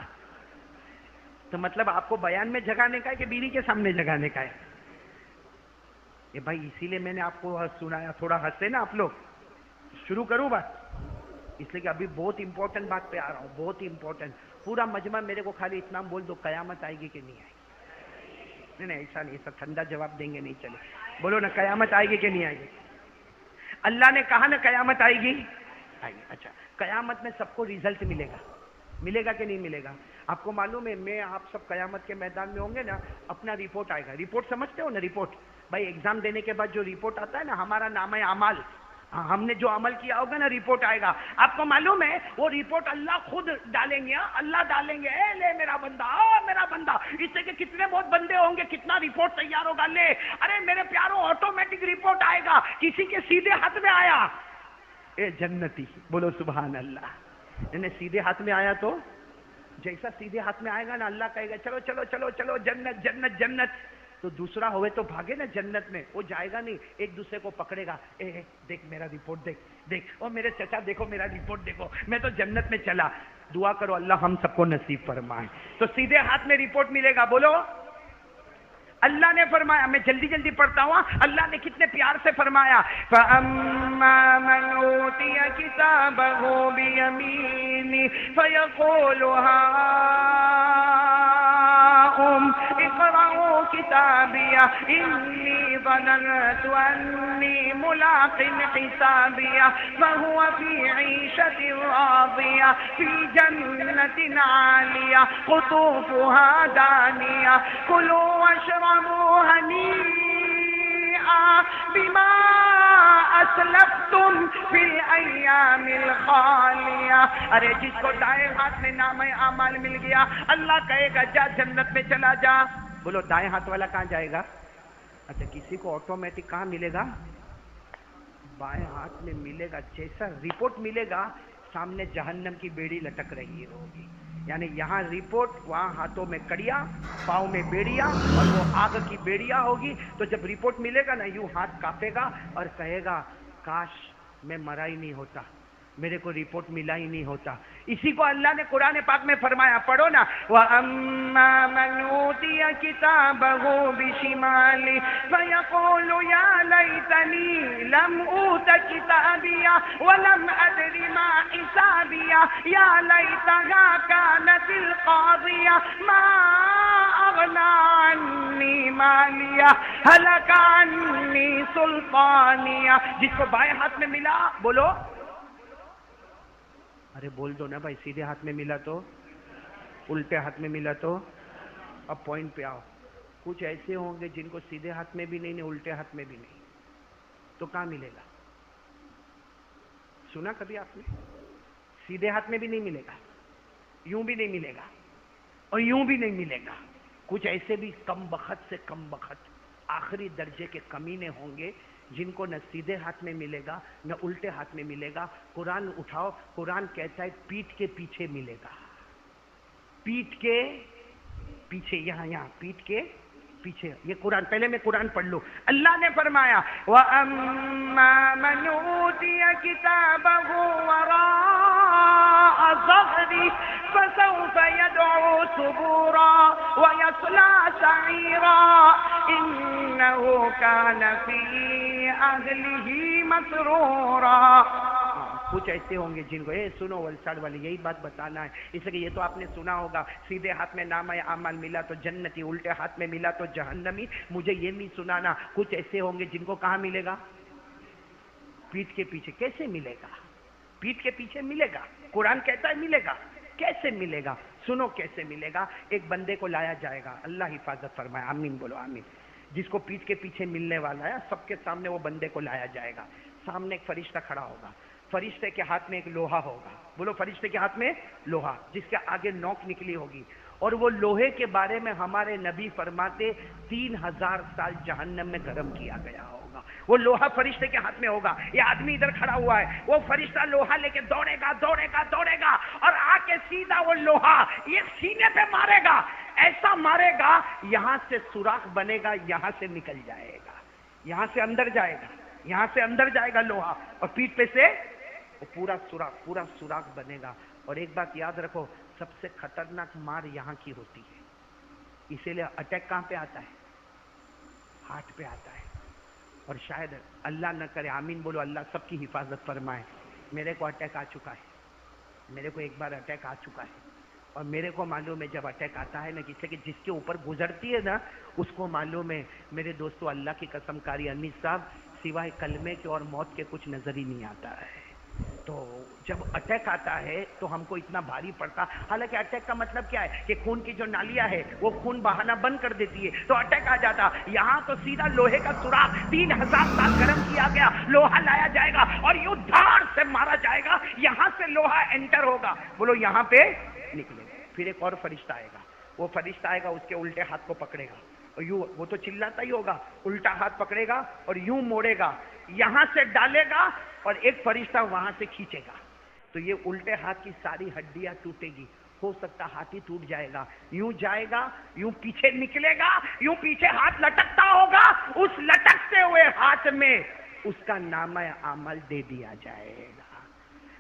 تو مطلب آپ کو بیان میں جگانے کا ہے کہ بیوی کے سامنے جگانے کا ہے؟ یہ بھائی اسی لیے میں نے آپ کو سنایا، تھوڑا ہنسے نا آپ لوگ۔ شروع کروں بات، اس لیے کہ ابھی بہت امپورٹنٹ بات پہ آ رہا ہوں، بہت امپورٹنٹ۔ پورا مجمع میرے کو خالی اتنا بول دو، قیامت آئے گی کہ نہیں آئے گی؟ نہیں ایسا نہیں، ایسا ٹھنڈا جواب دیں گے نہیں، چلے بولو نا قیامت آئے گی کہ نہیں آئے گی؟ اللہ نے کہا نا قیامت آئے گی، آئے گی۔ اچھا قیامت میں سب کو ریزلٹ ملے گا، ملے گا کہ نہیں ملے گا؟ آپ کو معلوم ہے میں آپ سب قیامت کے میدان میں ہوں گے نا، اپنا رپورٹ آئے گا۔ رپورٹ سمجھتے ہو نا؟ رپورٹ بھائی ایگزام دینے کے بعد جو رپورٹ آتا ہے نا، ہمارا نام ہے اعمال، ہم نے جو عمل کیا ہوگا نا رپورٹ آئے گا۔ آپ کو معلوم ہے وہ رپورٹ اللہ خود ڈالیں گے، اللہ ڈالیں گے، اے لے میرا بندہ، او میرا بندہ۔ اس سے کہ کتنے بہت بندے ہوں گے، کتنا رپورٹ تیار ہوگا، لے ارے میرے پیاروں آٹومیٹک رپورٹ آئے گا۔ کسی کے سیدھے ہاتھ میں آیا اے جنتی، بولو سبحان اللہ، یعنی سیدھے ہاتھ میں آیا تو جیسا سیدھے ہاتھ میں آئے گا نا، اللہ کہے گا چلو چلو چلو چلو جنت جنت جنت، تو دوسرا ہوئے تو بھاگے نا جنت میں، وہ جائے گا نہیں، ایک دوسرے کو پکڑے گا، اے دیکھ میرا رپورٹ دیکھ دیکھ، اور میرے چچا دیکھو میرا رپورٹ دیکھو، میں تو جنت میں چلا۔ دعا کرو اللہ ہم سب کو نصیب فرمائے۔ تو سیدھے ہاتھ میں رپورٹ ملے گا، بولو اللہ نے فرمایا، میں جلدی جلدی پڑھتا ہوں، اللہ نے کتنے پیار سے فرمایا، فَأَمَّا مَنْ أُوتِيَ كِتَابَهُ بِيَمِينِهِ فَيَقُولُ هَاؤُمْ اقْرَءُوا كِتَابِيَهْ إِنِّي ظننت انی ملاق حسابیہ فہو فی عیشۃ راضیہ فی جنت عالیہ قطوفها دانیہ کلوا واشربوا ہنیئا بما اسلفتم فی الایام الخالیہ. ارے جس کو دائیں ہاتھ میں نامہ اعمال مل گیا اللہ کہے گا جا جنت میں چلا جا. بولو دائیں ہاتھ والا کہاں جائے گا؟ اچھا کسی کو آٹومیٹک کہاں ملے گا؟ بائیں ہاتھ میں ملے گا. جیسا رپورٹ ملے گا سامنے جہنم کی بیڑی لٹک رہی ہوگی. یعنی یہاں رپورٹ، وہاں ہاتھوں میں کڑیا، پاؤں میں بیڑیاں، اور وہ آگ کی بیڑیاں ہوگی. تو جب رپورٹ ملے گا نا یوں ہاتھ کانپے گا اور کہے گا کاش میں مرا ہی نہیں ہوتا، میرے کو رپورٹ ملا ہی نہیں ہوتا. اسی کو اللہ نے قرآن پاک میں فرمایا، پڑھو نا، وَأَمَّا مَنْ أُوتِيَ كِتَابَهُ بِشِمَالِهِ فَيَقُولُ يَا لَيْتَنِي لَمْ أُوتَ كِتَابِيَهْ وَلَمْ أَدْرِ مَا حِسَابِيَهْ يَا لَيْتَهَا كَانَتِ الْقَاضِيَةَ مَا أَغْنَى عَنِّي مَالِيَهْ هَلَكَ عَنِّي سُلْطَانِيَهْ. جس کو بائیں ہاتھ میں ملا بولو، ارے بول دو نا بھائی، سیدھے ہاتھ میں ملا تو، الٹے ہاتھ میں ملا تو. اب پوائنٹ پہ آؤ. کچھ ایسے ہوں گے جن کو سیدھے ہاتھ میں بھی نہیں، الٹے ہاتھ میں بھی نہیں، تو کہاں ملے گا؟ سنا کبھی آپ نے؟ سیدھے ہاتھ میں بھی نہیں ملے گا، یوں بھی نہیں ملے گا، اور یوں بھی نہیں ملے گا. کچھ ایسے بھی کم بخت سے کم بخت آخری درجے کے کمینے ہوں گے جن کو نہ سیدھے ہاتھ میں ملے گا نہ الٹے ہاتھ میں ملے گا. قرآن اٹھاؤ، قرآن کہتا ہے پیٹھ کے پیچھے ملے گا. پیٹھ کے پیچھے، یہاں پیٹھ کے پیچھے. یہ قرآن، پہلے میں قرآن پڑھ لوں. اللہ نے فرمایا وَأَمَّا مَنْ أُوتِيَ كِتَابَهُ وَرَاءَ ظَهْرِهِ فَسَوْفَ يَدْعُو ثُبُورًا وَيَصْلَىٰ سَعِيرًا إِنَّهُ كَانَ فِي أَهْلِهِ مَسْرُورًا. کچھ ایسے ہوں گے جن کو سنو ولساڑ والے، یہی بات بتانا ہے. اس لیے یہ تو آپ نے سنا ہوگا، سیدھے ہاتھ میں نامہ اعمال ملا تو جنتی، الٹے ہاتھ میں ملا تو جہنمی. مجھے یہ نہیں سنانا کچھ ایسے ہوں گے جن کو کہاں ملے گا؟ پیٹھ کے پیچھے. کیسے ملے گا؟ پیٹھ کے پیچھے ملے گا. قرآن کہتا ہے ملے گا. کیسے ملے گا؟ سنو کیسے ملے گا. ایک بندے کو لایا جائے گا، اللہ حفاظت فرمائے، آمین بولو آمین. جس کو پیٹھ کے پیچھے ملنے والا ہے، سب کے سامنے وہ بندے کو لایا جائے گا. سامنے ایک فرشتہ کھڑا ہوگا، فرشتے کے ہاتھ میں ایک لوہا ہوگا. بولو فرشتے کے ہاتھ میں لوہا، جس کے آگے نوک نکلی ہوگی. اور وہ لوہے کے بارے میں ہمارے نبی فرماتے 3000 سال جہنم میں گرم کیا گیا ہوگا. وہ لوہا فرشتے کے ہاتھ میں ہوگا. یہ آدمی ادھر کھڑا ہوا ہے، وہ فرشتہ لوہا لے کے دوڑے گا دوڑے گا دوڑے گا اور آ کے سیدھا وہ لوہا یہ سینے پہ مارے گا. ایسا مارے گا یہاں سے سوراخ بنے گا، یہاں سے نکل جائے گا، یہاں سے اندر جائے گا، یہاں سے اندر جائے گا لوہا، اور پیٹھ پہ سے پورا سوراخ بنے گا. اور ایک بات یاد رکھو، سب سے خطرناک مار یہاں کی ہوتی ہے. اسی لیے اٹیک کہاں پہ آتا ہے؟ ہاتھ پہ آتا ہے. اور شاید اللہ نہ کرے، آمین بولو، اللہ سب کی حفاظت فرمائے. میرے کو اٹیک آ چکا ہے، میرے کو ایک بار اٹیک آ چکا ہے. اور میرے کو معلوم ہے جب اٹیک آتا ہے نا، جس کے اوپر گزرتی ہے نا اس کو معلوم ہے. میرے دوستو اللہ کی قسم کاری انیس صاحب، سوائے کلمے کے اور موت کے کچھ نظر ہی نہیں آتا ہے. تو جب اٹیک آتا ہے تو ہم کو اتنا بھاری پڑتا. حالانکہ اٹیک کا مطلب کیا ہے کہ خون کی جو نالیاں ہے وہ خون بہانا بند کر دیتی ہے، تو اٹیک آ جاتا. یہاں تو سیدھا لوہے کا سوراخ 3000 سال گرم کیا گیا، لوہا لایا جائے گا اور یوں دھاڑ سے مارا جائے گا. یہاں سے لوہا انٹر ہوگا، بولو یہاں پہ نکلے گا. پھر ایک اور فرشتہ آئے گا، وہ فرشتہ آئے گا، اس کے الٹے ہاتھ کو پکڑے گا اور یوں، وہ تو چلاتا ہی ہوگا، الٹا ہاتھ پکڑے گا اور یوں موڑے گا، یہاں سے ڈالے گا اور ایک فرشتہ وہاں سے کھینچے گا. تو یہ الٹے ہاتھ کی ساری ہڈیاں ٹوٹے گی. ہو سکتا ہاتھ ہی ٹوٹ جائے گا. یوں جائے گا، یوں پیچھے نکلے گا، یوں پیچھے ہاتھ لٹکتا ہوگا، اس لٹکتے ہوئے ہاتھ میں اس کا نامہ اعمال دے دیا جائے گا.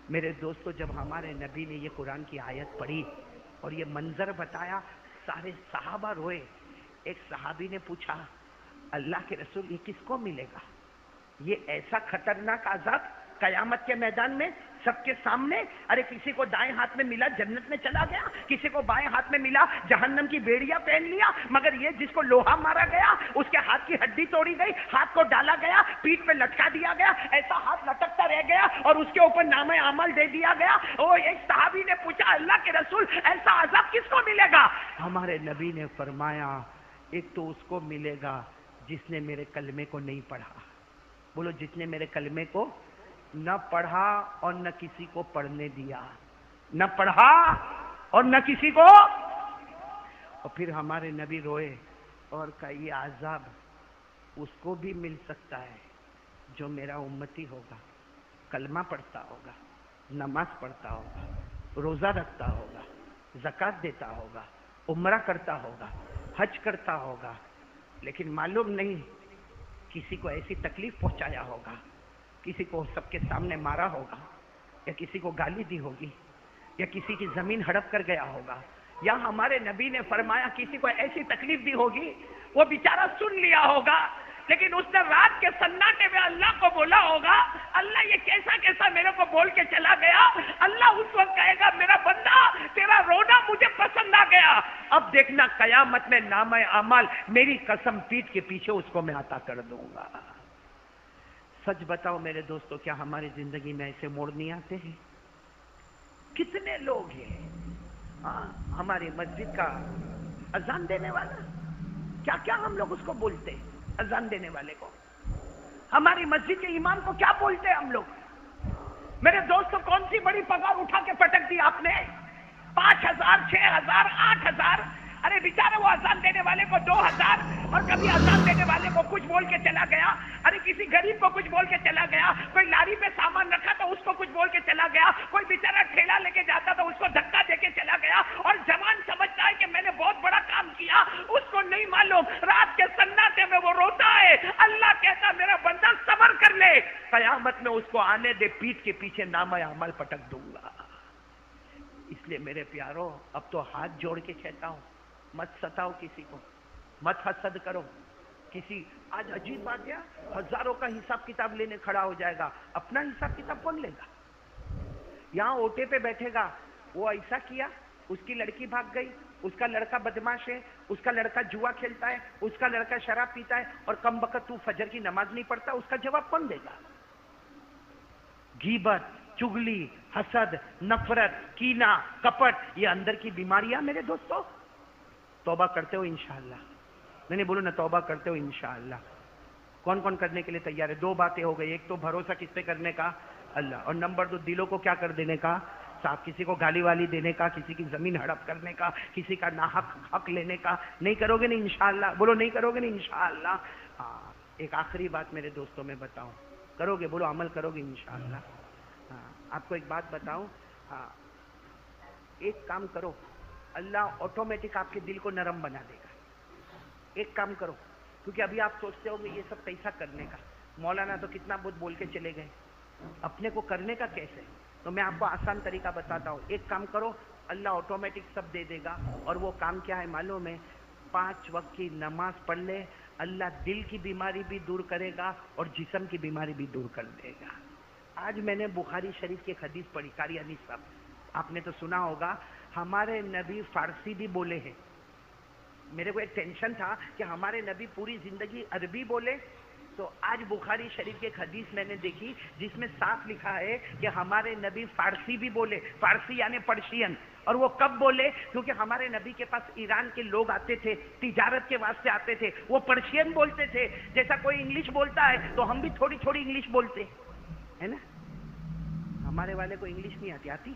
میرے دوستو، جب ہمارے نبی نے یہ قرآن کی آیت پڑھی اور یہ منظر بتایا، سارے صحابہ روئے. ایک صحابی نے پوچھا، اللہ کے رسول یہ کس کو ملے گا؟ یہ ایسا خطرناک عذاب قیامت کے میدان میں سب کے سامنے. ارے کسی کو دائیں ہاتھ میں ملا جنت میں چلا گیا, کسی کو بائیں ہاتھ میں ملا جہنم کی بیڑیاں پہن لیا, مگر یہ جس کو لوہا مارا گیا اس کے ہاتھ کی ہڈی توڑی گئی, ہاتھ کو ڈالا گیا, پیٹھ پہ لٹکا دیا گیا, ایسا ہاتھ لٹکتا رہ گیا اور اس کے اوپر نامہ عمل دے دیا گیا. وہ ایک صحابی نے پوچھا اللہ کے رسول ایسا عذاب کس کو ملے گا؟ ہمارے نبی نے فرمایا ایک تو اس کو ملے گا جس نے میرے کلمے کو نہیں پڑھا. بولو جس نے میرے کلمے کو نہ پڑھا اور نہ کسی کو پڑھنے دیا, نہ پڑھا اور نہ کسی کو. اور پھر ہمارے نبی روئے اور کہا یہ عذاب اس کو بھی مل سکتا ہے جو میرا امتی ہوگا, کلمہ پڑھتا ہوگا, نماز پڑھتا ہوگا, روزہ رکھتا ہوگا, زکوٰۃ دیتا ہوگا, عمرہ کرتا ہوگا, حج کرتا ہوگا, لیکن معلوم نہیں کسی کو ایسی تکلیف پہنچایا ہوگا, کسی کو سب کے سامنے مارا ہوگا, یا کسی کو گالی دی ہوگی, یا کسی کی زمین ہڑپ کر گیا ہوگا, یا ہمارے نبی نے فرمایا کسی کو ایسی تکلیف دی ہوگی وہ بیچارہ سن لیا ہوگا, لیکن اس نے رات کے سناٹے میں اللہ کو بولا ہوگا اللہ یہ کیسا کیسا میرے کو بول کے چلا گیا. اللہ اس وقت کہے گا میرا بندہ تیرا رونا مجھے پسند آ گیا, اب دیکھنا قیامت میں نامہ اعمال میری قسم پیٹھ کے پیچھے اس کو میں عطا کر دوں گا. سچ بتاؤ میرے دوستو, کیا ہماری زندگی میں ایسے موڑ نہیں آتے ہیں؟ کتنے لوگ ہیں ہماری مسجد کا اذان دینے والا, کیا کیا ہم لوگ اس کو بولتے ہیں اذان دینے والے کو, ہماری مسجد کے امام کو کیا بولتے ہیں ہم لوگ؟ میرے دوستو کون سی بڑی پگار اٹھا کے پٹک دی آپ نے؟ 5,000 6,000 8,000. ارے بیچارے وہ اذان دینے والے کو 2,000, اور کبھی اذان دینے والے کو کچھ بول کے چلا گیا, ارے کسی غریب کو کچھ بول کے چلا گیا, کوئی لاری پہ سامان رکھا تو اس کو کچھ بول کے چلا گیا, کوئی بیچارہ ٹھیلا لے کے جاتا تو اس کو دھکا دے کے چلا گیا, اور جوان سمجھتا ہے کہ میں نے بہت بڑا کام کیا, اس کو نہیں معلوم رات کے سناٹے میں وہ روتا ہے. اللہ کہتا میرا بندہ صبر کر لے, قیامت میں اس کو آنے دے, پیٹھ کے پیچھے نامہ عمل پٹک دوں گا. اس لیے میرے پیارو اب تو ہاتھ جوڑ کے کہتا ہوں مت ستاؤ کسی کو, مت حسد کرو کسی. آج عجیب بات ہے, ہزاروں کا حساب کتاب لینے کھڑا ہو جائے گا, اپنا حساب کتاب کون لے گا؟ یہاں اوٹے پہ بیٹھے گا, وہ ایسا کیا, اس کی لڑکی بھاگ گئی, اس کا لڑکا بدماش ہے, اس کا لڑکا جوا کھیلتا ہے, اس کا لڑکا شراب پیتا ہے, اور کم وقت تو فجر کی نماز نہیں پڑھتا, اس کا جواب کون دے گا؟ غیبت, چگلی, حسد, نفرت, کینہ, کپٹ, یہ اندر کی بیماریاں میرے دوستو. توبہ کرتے ہو انشاءاللہ؟ میں نے بولو نا توبہ کرتے ہو انشاءاللہ؟ کون کون کرنے کے لیے تیار ہے؟ 2 باتیں ہو گئی, ایک تو بھروسہ کس پہ کرنے کا؟ اللہ, اور نمبر 2 دلوں کو کیا کر دینے کا؟ صاف. کسی کو گالی والی دینے کا, کسی کی زمین ہڑپ کرنے کا, کسی کا ناحق حق لینے کا نہیں کرو گے نا انشاءاللہ؟ بولو نہیں کرو گے نا انشاءاللہ؟ ہاں. ایک آخری بات میرے دوستوں میں بتاؤں, کرو گے؟ بولو عمل کرو گے انشاءاللہ؟ ہاں. آپ کو ایک بات بتاؤں, ہاں ایک کام کرو, اللہ آٹومیٹک آپ کے دل کو نرم بنا دے گا. ایک کام کرو, کیونکہ ابھی آپ سوچتے ہو کہ یہ سب کیسا کرنے کا, مولانا تو کتنا بہت بول کے چلے گئے, اپنے کو کرنے کا کیسے؟ تو میں آپ کو آسان طریقہ بتاتا ہوں. ایک کام کرو, اللہ آٹومیٹک سب دے دے گا. اور وہ کام کیا ہے معلوم ہے؟ 5 وقت کی نماز پڑھ لے, اللہ دل کی بیماری بھی دور کرے گا اور جسم کی بیماری بھی دور کر دے گا. آج میں نے بخاری شریف کی ایک حدیث پڑھی, قاریانی صاحب, آپ نے تو سنا ہوگا, ہمارے نبی فارسی بھی بولے ہیں. میرے کو ایک ٹینشن تھا کہ ہمارے نبی پوری زندگی عربی بولے, تو آج بخاری شریف کی ایک حدیث میں نے دیکھی جس میں صاف لکھا ہے کہ ہمارے نبی فارسی بھی بولے. فارسی یعنی پرشین. اور وہ کب بولے؟ کیونکہ ہمارے نبی کے پاس ایران کے لوگ آتے تھے, تجارت کے واسطے آتے تھے, وہ پرشین بولتے تھے. جیسا کوئی انگلش بولتا ہے تو ہم بھی تھوڑی تھوڑی انگلش بولتے ہے نا. ہمارے والے کو انگلش نہیں آتی. آتی؟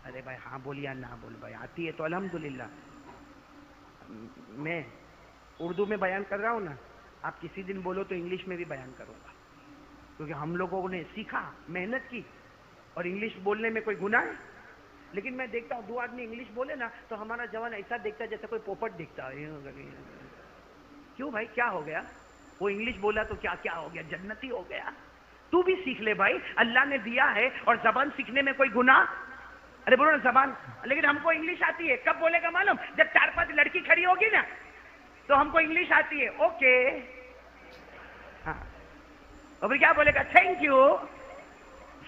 ارے بھائی ہاں بول یا نہ بول بھائی, آتی ہے تو الحمدللہ. میں اردو میں بیان کر رہا ہوں نا, آپ کسی دن بولو تو انگلش میں بھی بیان کروں گا, کیونکہ ہم لوگوں نے سیکھا, محنت کی, اور انگلش بولنے میں کوئی گناہ ہے؟ لیکن میں دیکھتا ہوں 2 آدمی انگلش بولے نا تو ہمارا جوان ایسا دیکھتا ہے جیسے کوئی پوپٹ دیکھتا ہے. کیوں بھائی, کیا ہو گیا؟ وہ انگلش بولا تو کیا کیا ہو گیا؟ جنتی ہو گیا. تو بھی سیکھ لے بھائی, اللہ نے دیا ہے, اور زبان سیکھنے میں کوئی گناہ. ارے بولو نا زبان. لیکن ہم کو انگلش آتی ہے, کب بولے گا معلوم؟ جب 4-5 لڑکی کھڑی ہوگی نا تو ہم کو انگلش آتی ہے. اوکے, ہاں, اور پھر کیا بولے گا؟ تھینک یو,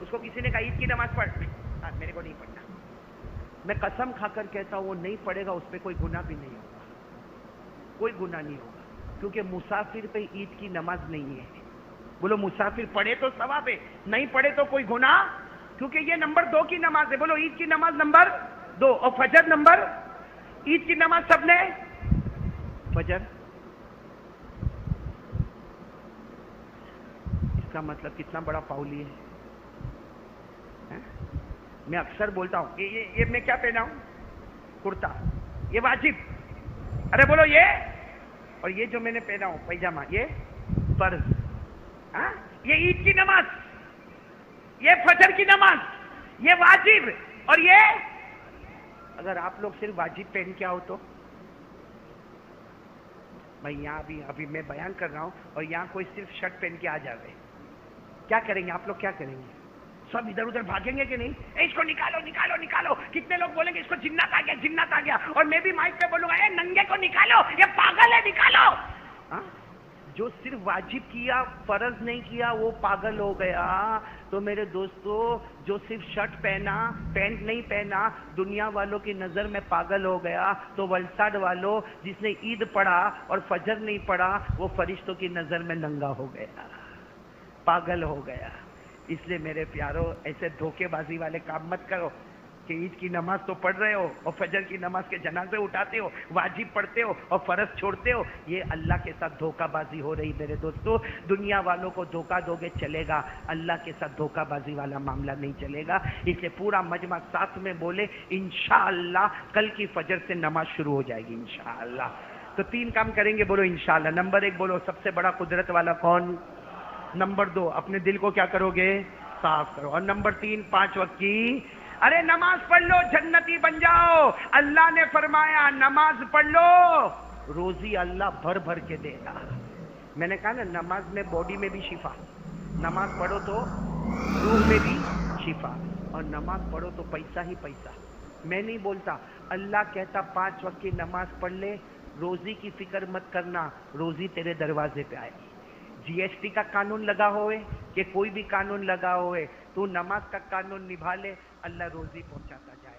اس کو کسی نے کہا عید کی نماز پڑھ، میرے کو نہیں پڑھنا، میں قسم کھا کر کہتا ہوں وہ نہیں پڑھے گا، اس پہ کوئی گناہ بھی نہیں ہوگا، کوئی گناہ نہیں ہوگا، کیونکہ مسافر پہ عید کی نماز نہیں ہے۔ بولو مسافر پڑھے تو ثواب ہے، نہیں پڑھے تو کوئی گناہ، کیونکہ یہ نمبر 2 کی نماز ہے۔ بولو عید کی نماز نمبر 2 اور فجر نمبر، عید کی نماز سب نے، فجر، اس کا مطلب کتنا بڑا پاؤلی ہے۔ میں اکثر بولتا ہوں یہ میں کیا پہنا ہوں، کرتا، یہ واجب، ارے بولو یہ، اور یہ جو میں نے پہنا ہوں پیجامہ یہ فرض، یہ عید کی نماز، یہ فجر کی نماز، یہ واجب، اور یہ اگر آپ لوگ صرف واجب پہن کے آؤ تو بھائی یہاں ابھی میں بیان کر رہا ہوں اور یہاں کوئی صرف شرٹ پہن کے آ جاوے، کیا کریں گے آپ لوگ، کیا کریں گے؟ سب ادھر ادھر بھاگیں گے کہ نہیں؟ اے اس کو نکالو نکالو نکالو، کتنے لوگ بولیں گے اس کو جنات آ گیا جنات آ گیا، اور میں بھی مائک پہ بولوں گا اے ننگے کو نکالو، یہ پاگل ہے نکالو۔ جو صرف واجب کیا فرض نہیں کیا وہ پاگل ہو گیا۔ تو میرے دوستو جو صرف شرٹ پہنا پینٹ نہیں پہنا دنیا والوں کی نظر میں پاگل ہو گیا، تو ولساڈ والوں جس نے عید پڑھا اور فجر نہیں پڑھا وہ فرشتوں کی نظر میں ننگا ہو گیا، پاگل ہو گیا۔ اس لیے میرے پیارو ایسے دھوکے بازی والے کام مت کرو کہ عید کی نماز تو پڑھ رہے ہو اور فجر کی نماز کے جنازے اٹھاتے ہو، واجب پڑھتے ہو اور فرض چھوڑتے ہو، یہ اللہ کے ساتھ دھوکہ بازی ہو رہی میرے دوستو۔ دنیا والوں کو دھوکہ دو گے چلے گا، اللہ کے ساتھ دھوکہ بازی والا معاملہ نہیں چلے گا۔ اس لیے پورا مجمع ساتھ میں بولے انشاءاللہ کل کی فجر سے نماز شروع ہو جائے گی انشاءاللہ۔ تو 3 کام کریں گے، بولو انشاءاللہ۔ نمبر 1 بولو سب سے بڑا قدرت والا کون؟ نمبر 2 اپنے دل کو کیا کرو گے؟ صاف کرو۔ اور نمبر 3 5 وقت کی ارے نماز پڑھ لو جنتی بن جاؤ۔ اللہ نے فرمایا نماز پڑھ لو روزی اللہ بھر بھر کے دے گا۔ میں نے کہا نا نماز میں باڈی میں بھی شفا، نماز پڑھو تو روح میں بھی شفا، اور نماز پڑھو تو پیسہ ہی پیسہ۔ میں نہیں بولتا، اللہ کہتا 5 وقت کی نماز پڑھ لے، روزی کی فکر مت کرنا، روزی تیرے دروازے پہ آئے گی۔ جی ایس ٹی کا قانون لگا ہوئے کہ کوئی بھی قانون لگا ہوئے، تو نماز کا قانون نبھا لے، اللہ روزی پہنچاتا جائے۔